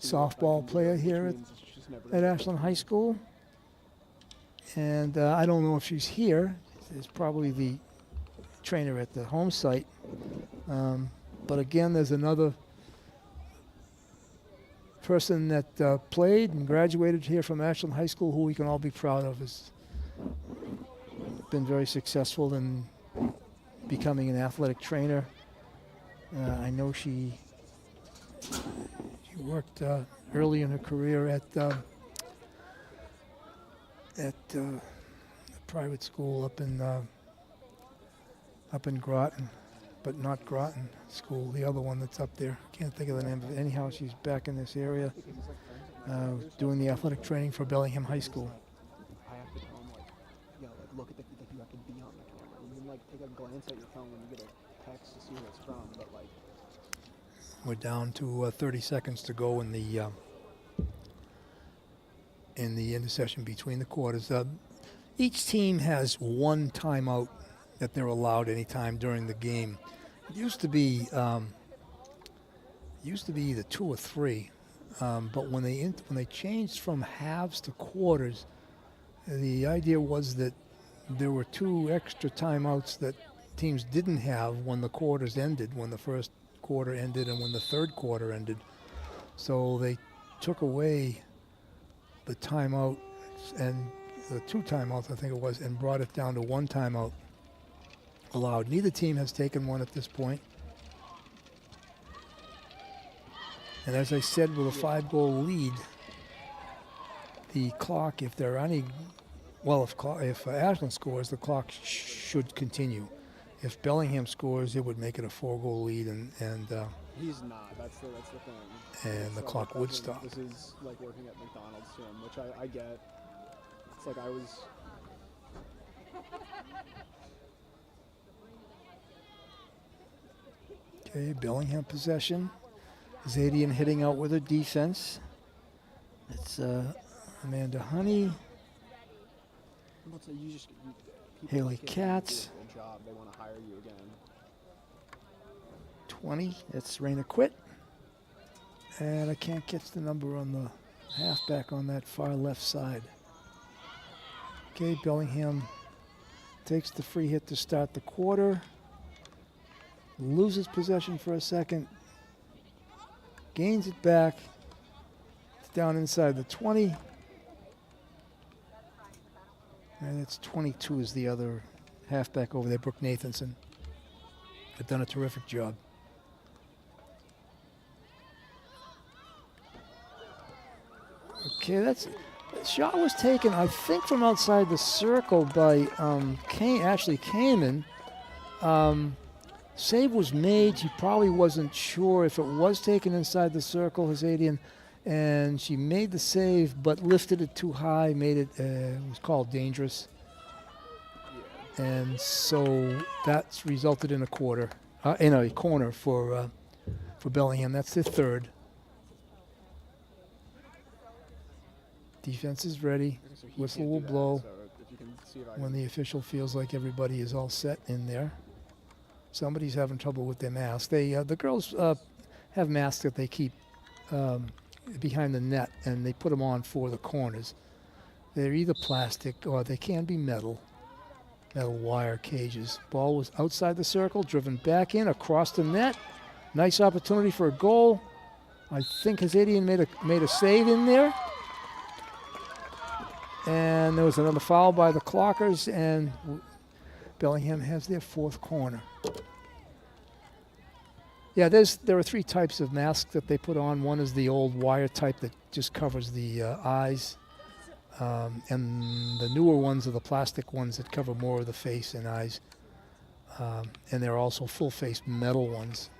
softball player here at Ashland High School. And I don't know if she's here. It's probably the trainer at the home site. But again, there's another person that played and graduated here from Ashland High School who we can all be proud of. Has been very successful in becoming an athletic trainer. I know she worked early in her career at a private school up in Groton, but not Groton School, the other one that's up there. Can't think of the name of it. Anyhow, she's back in this area doing the athletic training for Bellingham High School.
I have to tell him, look at you have to be on the camera. You can, take a glance at your phone when you get a text to see who it's from, but,
We're down to 30 seconds to go in the intercession between the quarters. Each team has one timeout that they're allowed any time during the game. It used to be either 2 or 3, but when they changed from halves to quarters, the idea was that there were 2 extra timeouts that teams didn't have when the quarters ended, when the first quarter ended and when the third quarter ended. So they took away the timeout and the 2 timeouts, I think it was, and brought it down to 1 timeout allowed. Neither team has taken one at this point. And as I said, with a 5-goal lead, the clock, if there are any, well, if Ashland scores, the clock should continue. If Bellingham scores, it would make it a 4-goal lead, and
He's not. That's the thing.
And
It's
the
like
clock would stop.
This is like working at McDonald's to him, which I get. It's like I was.
Okay, Bellingham possession. Zadian hitting out with her defense. It's Amanda Honey,
I'm about to say, people
Haley
like him,
Katz.
you do a good job. They want to hire you again.
20. It's Raina Quit. And I can't catch the number on the halfback on that far left side. Okay, Bellingham takes the free hit to start the quarter. Loses possession for a second. Gains it back. It's down inside the 20. And it's 22 is the other halfback over there, Brooke Nathanson. They've done a terrific job. Okay, that shot was taken, I think, from outside the circle by Ashley Kamen. Save was made. She probably wasn't sure if it was taken inside the circle, Hazadian, and she made the save but lifted it too high, made it, it was called dangerous. And so that's resulted in a corner for Bellingham. That's their third. Defense is ready.
So he
Whistle
can't
will
do that,
blow
so if you can see if I
when
can-
the official feels like everybody is all set in there. Somebody's having trouble with their mask. The girls have masks that they keep behind the net, and they put them on for the corners. They're either plastic or they can be metal wire cages. Ball was outside the circle, driven back in across the net. Nice opportunity for a goal. I think Hazadian made a save in there. And there was another foul by the Clockers, and Bellingham has their fourth corner. Yeah, there are three types of masks that they put on. One is the old wire type that just covers the eyes. And the newer ones are the plastic ones that cover more of the face and eyes. And there are also full-face metal ones.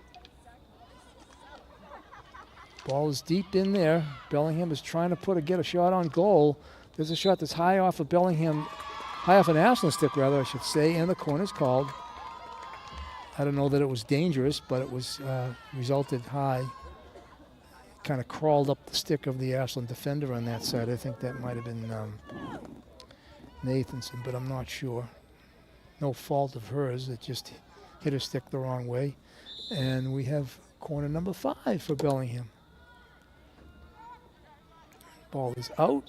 Ball is deep in there. Bellingham is trying to get a shot on goal. There's a shot that's high off of an Ashland stick, rather, I should say, and the corner's called. I don't know that it was dangerous, but it was resulted high. Kind of crawled up the stick of the Ashland defender on that side. I think that might have been Nathanson, but I'm not sure. No fault of hers. It just hit her stick the wrong way. And we have corner number 5 for Bellingham. Ball is out.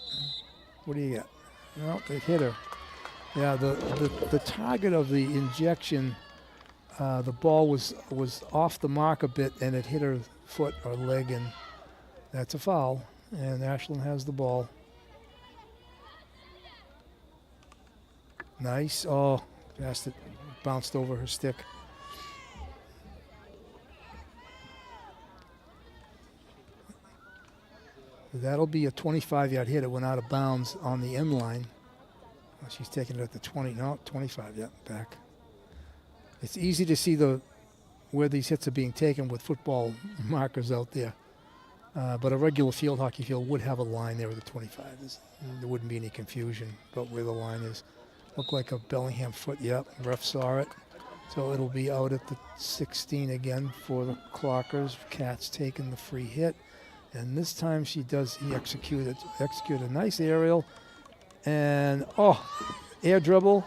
What do you got? No, it hit her. Yeah, the target of the injection, the ball was off the mark a bit, and it hit her foot or leg, and that's a foul. And Ashland has the ball. Nice. Oh, passed it, bounced over her stick. That'll be a 25-yard hit. It went out of bounds on the end line. Well, she's taking it at the 20. No, 25. Yeah, back. It's easy to see where these hits are being taken with football markers out there. But a regular field hockey field would have a line there with the 25. There wouldn't be any confusion about where the line is. Looked like a Bellingham foot. Yep, ref saw it. So it'll be out at the 16 again for the Clockers. Katz taking the free hit. And this time he executed a nice aerial. And, air dribble.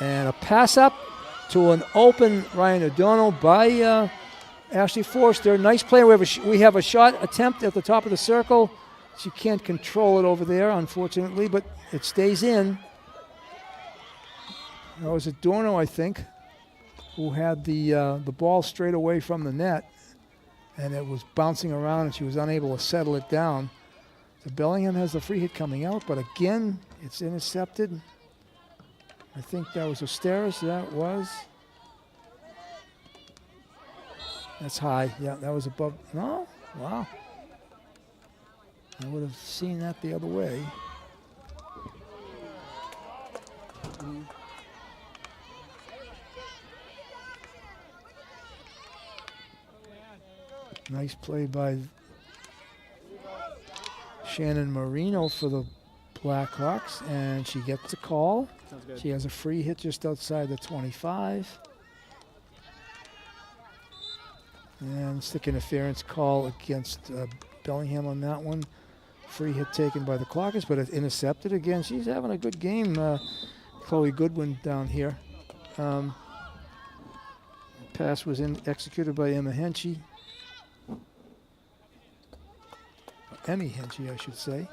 And a pass up to an open Ryan O'Donnell by Ashley Forster. Nice play. We have a shot attempt at the top of the circle. She can't control it over there, unfortunately, but it stays in. That was Adorno, I think, who had the ball straight away from the net. And it was bouncing around, and she was unable to settle it down. So Bellingham has the free hit coming out, but again, it's intercepted. I think that was Asteris. That was. That's high. Yeah, that was above. No? Wow. I would have seen that the other way. Nice play by Shannon Marino for the Blackhawks, and she gets a call.
Sounds good.
She has a free hit just outside the 25. And stick interference call against Bellingham on that one. Free hit taken by the Clockers, but it's intercepted again. She's having a good game, Chloe Goodwin down here. Pass was executed by Emma Henchy. Emmy Henchy, I should say.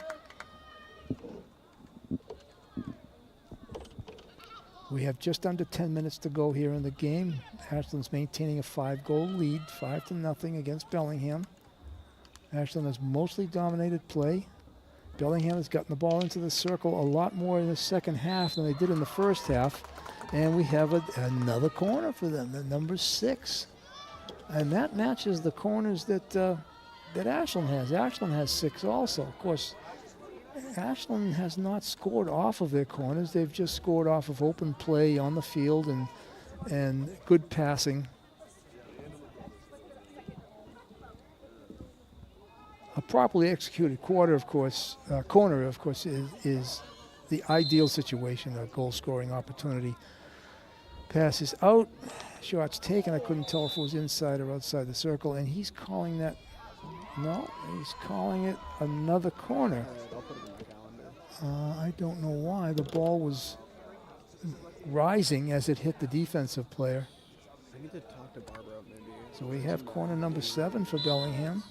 We have just under 10 minutes to go here in the game. Ashland's maintaining a 5-goal lead, 5-0 against Bellingham. Ashland has mostly dominated play. Bellingham has gotten the ball into the circle a lot more in the second half than they did in the first half. And we have another corner for them, the number 6. And that matches the corners that Ashland has. Ashland has 6 also. Of course, Ashland has not scored off of their corners. They've just scored off of open play on the field and good passing. A properly executed corner, of course, is the ideal situation, a goal-scoring opportunity. Pass is out. Shots taken. I couldn't tell if it was inside or outside the circle, and he's calling that. No, he's calling it another corner.
I'll put it in my calendar.
I don't know why. The ball was rising as it hit the defensive player.
I need to talk to Barbara maybe.
So we have corner number 7 for Bellingham.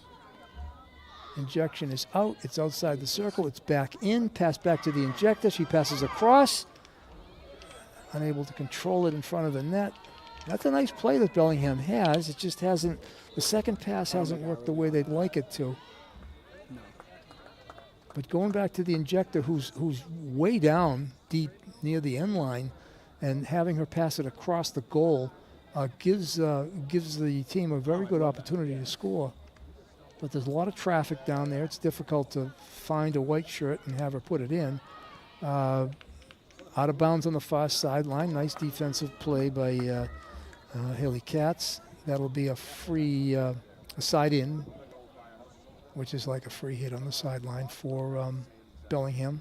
Injection is out. It's outside the circle. It's back in. Pass back to the injector. She passes across. Unable to control it in front of the net. That's a nice play that Bellingham has. It just hasn't, the second pass hasn't worked the way they'd like it to.
No.
But going back to the injector, who's way down deep near the end line, and having her pass it across the goal gives the team a very good opportunity to score. But there's a lot of traffic down there. It's difficult to find a white shirt and have her put it in. Out of bounds on the far sideline. Nice defensive play by Haley Katz. That'll be a free a side in, which is like a free hit on the sideline for Bellingham.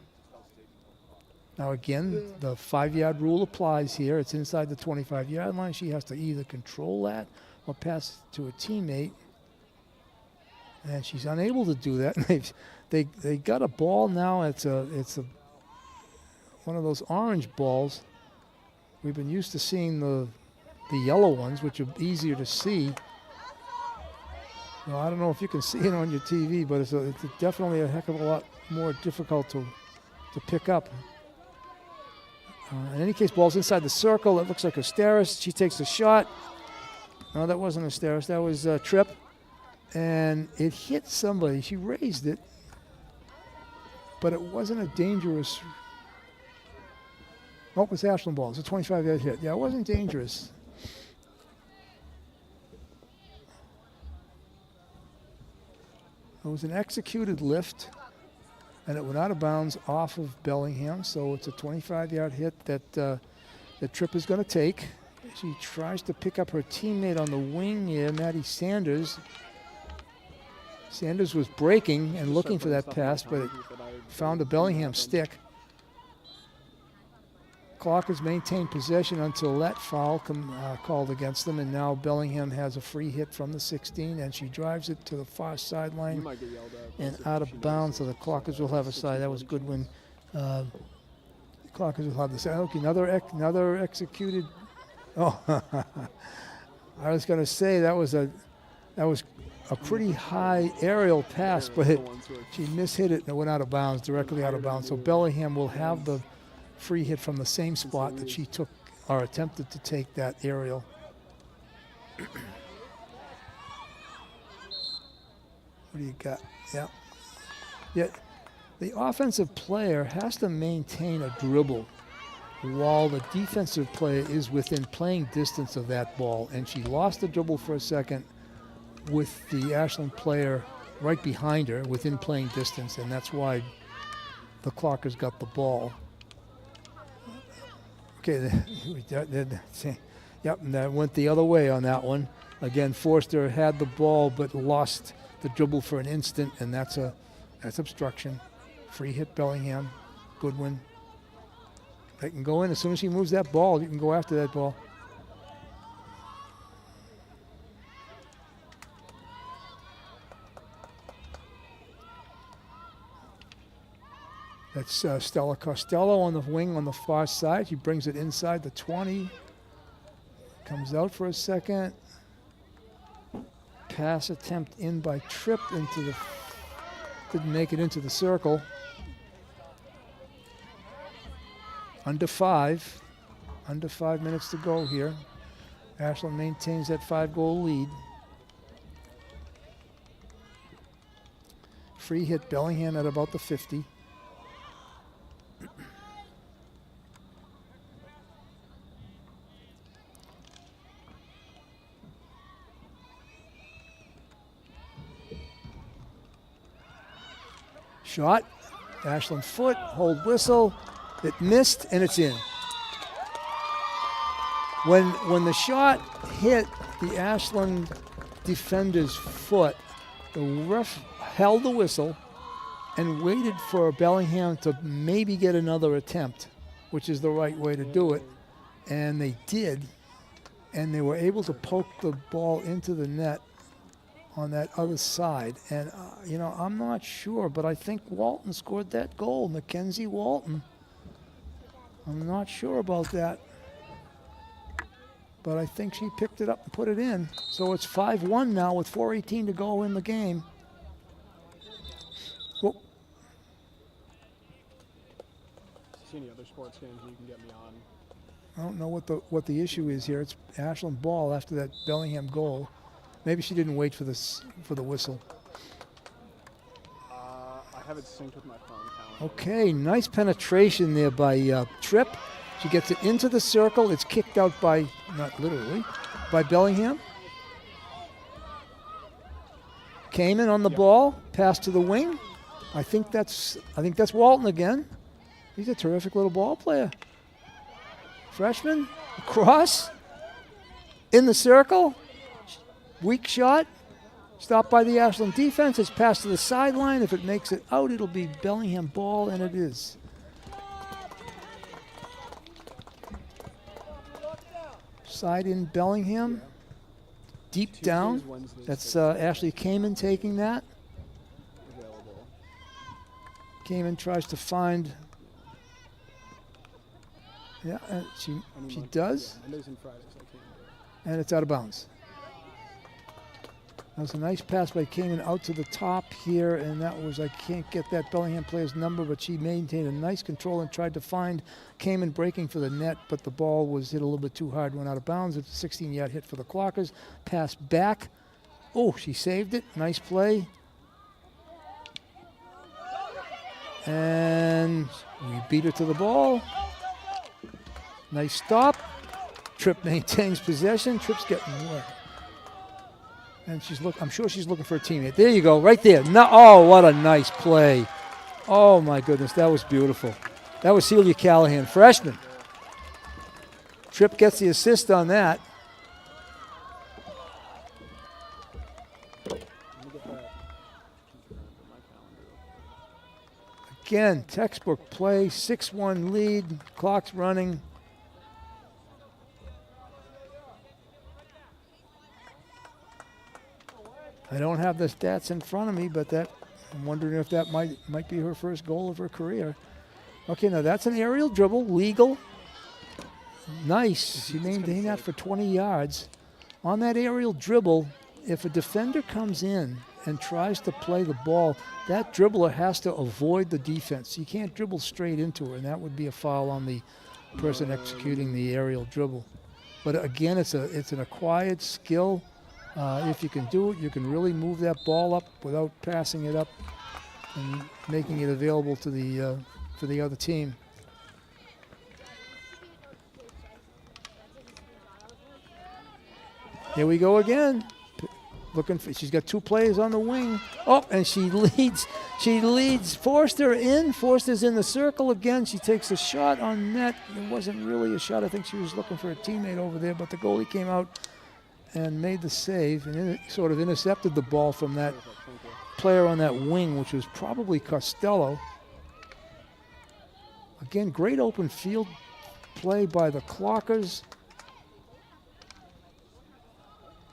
Now again, the 5-yard rule applies here. It's inside the 25-yard line. She has to either control that or pass it to a teammate. And she's unable to do that. They got a ball now. It's a one of those orange balls. We've been used to seeing the yellow ones, which are easier to see. Well, I don't know if you can see it on your TV, but it's definitely a heck of a lot more difficult to pick up. In any case, ball's inside the circle. It looks like Asteris. She takes a shot. No, that wasn't Asteris. That was Tripp. And it hit somebody. She raised it, but it wasn't a dangerous. Oh, it was Ashland ball. It's a 25-yard hit. Yeah, it wasn't dangerous. It was an executed lift, and it went out of bounds off of Bellingham. So it's a 25-yard hit that Tripp is going to take. She tries to pick up her teammate on the wing here, Maddie Sanders. Sanders was breaking and looking for that pass, but it found a Bellingham stick. Clockers maintained possession until that foul called against them, and now Bellingham has a free hit from the 16, and she drives it to the far sideline and out of bounds, so the Clockers will have a side. That was Goodwin. Clockers will have the side. Okay, another executed. Oh, I was going to say that was a pretty high aerial pass, but she mishit it and it went out of bounds, directly out of bounds. So Bellingham will have the free hit from the same spot that she took or attempted to take that aerial. What do you got? Yeah. The offensive player has to maintain a dribble while the defensive player is within playing distance of that ball. And she lost the dribble for a second, with the Ashland player right behind her, within playing distance, and that's why the Clockers got the ball. Okay, yep, and that went the other way on that one. Again, Forster had the ball but lost the dribble for an instant, and that's obstruction. Free hit Bellingham. Goodwin. They can go in as soon as she moves that ball. You can go after that ball. That's Stella Costello on the wing on the far side. She brings it inside the 20. Comes out for a second. Pass attempt in by Tripp into the... Didn't make it into the circle. Under 5 minutes to go here. Ashland maintains that 5-goal lead. Free hit Bellingham at about the 50. Shot, Ashland foot, hold whistle. It missed and it's in. When the shot hit the Ashland defender's foot, the ref held the whistle and waited for Bellingham to maybe get another attempt, which is the right way to do it. And they did, and they were able to poke the ball into the net on that other side. And, I'm not sure, but I think Walton scored that goal, Mackenzie Walton. I'm not sure about that, but I think she picked it up and put it in. So it's 5-1 now with 4:18 to go in the game. Well,
See any other sports games you can get me on?
I don't know what the issue is here. It's Ashland ball after that Bellingham goal. Maybe she didn't wait for the whistle.
I have it synced with my phone calendar.
Okay, nice penetration there by Tripp. She gets it into the circle. It's kicked out by, not literally, by Bellingham. Kamen on the ball, pass to the wing. I think that's Walton again. He's a terrific little ball player. Freshman, across, in the circle. Weak shot, stopped by the Ashland defense. It's passed to the sideline. If it makes it out, it'll be Bellingham ball, and it is. Side in Bellingham, deep down. That's Ashley Kamen taking that. Kamen tries to find. Yeah, and she does. And it's out of bounds. That was a nice pass by Kamen out to the top here, and that was, I can't get that Bellingham player's number, but she maintained a nice control and tried to find Kamen breaking for the net, but the ball was hit a little bit too hard, went out of bounds. It's a 16-yard hit for the Clockers. Pass back. Oh, she saved it. Nice play. And we beat her to the ball. Nice stop. Tripp maintains possession. Tripp's getting work. And I'm sure she's looking for a teammate. There you go, right there. No, oh, what a nice play. Oh, my goodness, that was beautiful. That was Celia Callahan, freshman. Tripp gets the assist on that. Again, textbook play, 6-1 lead, clock's running. I don't have the stats in front of me, but I'm wondering if that might be her first goal of her career. Okay, now that's an aerial dribble, legal. Nice. She maintained that for 20 yards. On that aerial dribble, if a defender comes in and tries to play the ball, that dribbler has to avoid the defense. You can't dribble straight into her, and that would be a foul on the person executing the aerial dribble. But again, it's an acquired skill. If you can do it, you can really move that ball up without passing it up and making it available to the other team. Here we go again. looking for. She's got two players on the wing. Oh, and she leads. She leads Forster in. Forster's in the circle again. She takes a shot on net. It wasn't really a shot. I think she was looking for a teammate over there, but the goalie came out and made the save and sort of intercepted the ball from that player on that wing, which was probably Costello. Again, great open field play by the Clockers.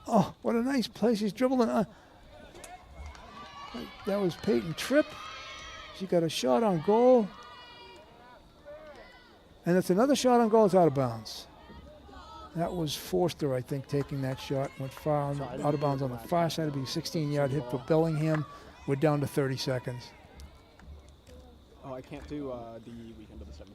Oh, what a nice play. She's dribbling. That was Peyton Tripp. She got a shot on goal. And it's another shot on goal. It's out of bounds. That was Forster, I think, taking that shot. Went far out of bounds on the far side. It'd be a 16-yard hit for Bellingham. We're down to 30 seconds.
Oh, I can't do the weekend of the 17th.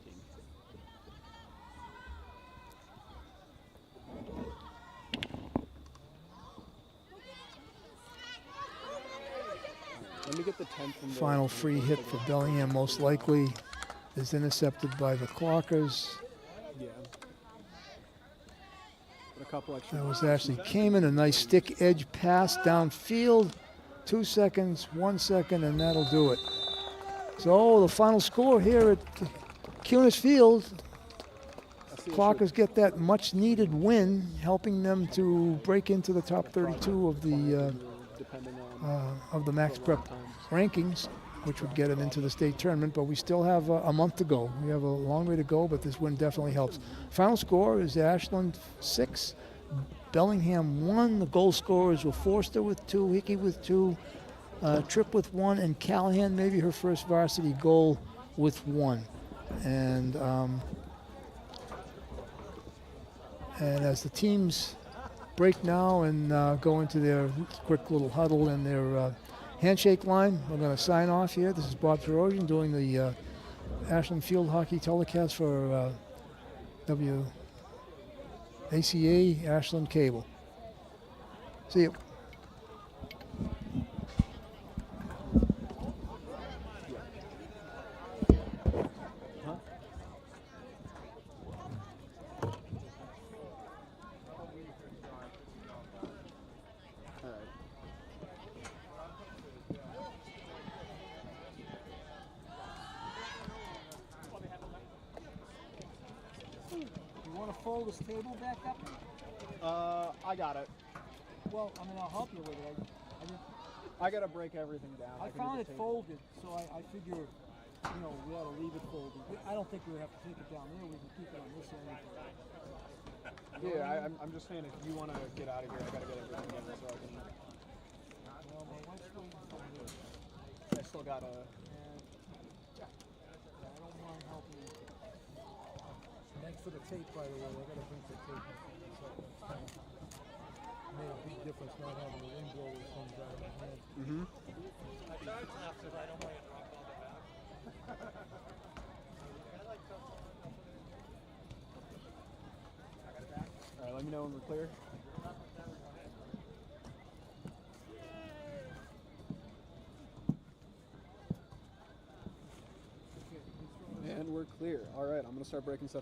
Let me get the 10th from the
Final free hit for Bellingham, most likely, is intercepted by the Clockers.
Yeah. But a couple extra.
That was Ashley Kamen, a nice stick edge pass downfield. 2 seconds, 1 second, and that'll do it. So the final score here at Cunis Field. Clockers get that much needed win, helping them to break into the top 32 of the Max Prep rankings, which would get them into the state tournament. But we still have a month to go. We have a long way to go, but this win definitely helps. Final score is Ashland 6, Bellingham 1. The goal scorers were Forster with 2, Hickey with 2, Tripp with 1, and Callahan, maybe her first varsity goal, with 1. And as the teams break now and go into their quick little huddle and their handshake line, we're going to sign off here. This is Bob Terosian doing the Ashland Field Hockey telecast for WACA Ashland Cable. See you.
Fold this table back up?
I got it.
Well, I mean, I'll help you with it.
I gotta break everything down.
I found it folded, so I figure, you know, we ought to leave it folded. I don't think we would have to take it down there. We can keep it on this end.
Yeah, I'm just saying if you want to get out of here, I gotta get everything in so I can.
Well, my wife's waiting for me.
I still gotta.
Yeah, I don't mind helping you. Thanks for the tape, by the way. I gotta bring the tape. Made a big difference not having the wind blow these things out of my hand.
Mm-hmm. All right, let me know when we're clear. And we're clear. All right, I'm gonna start breaking stuff down.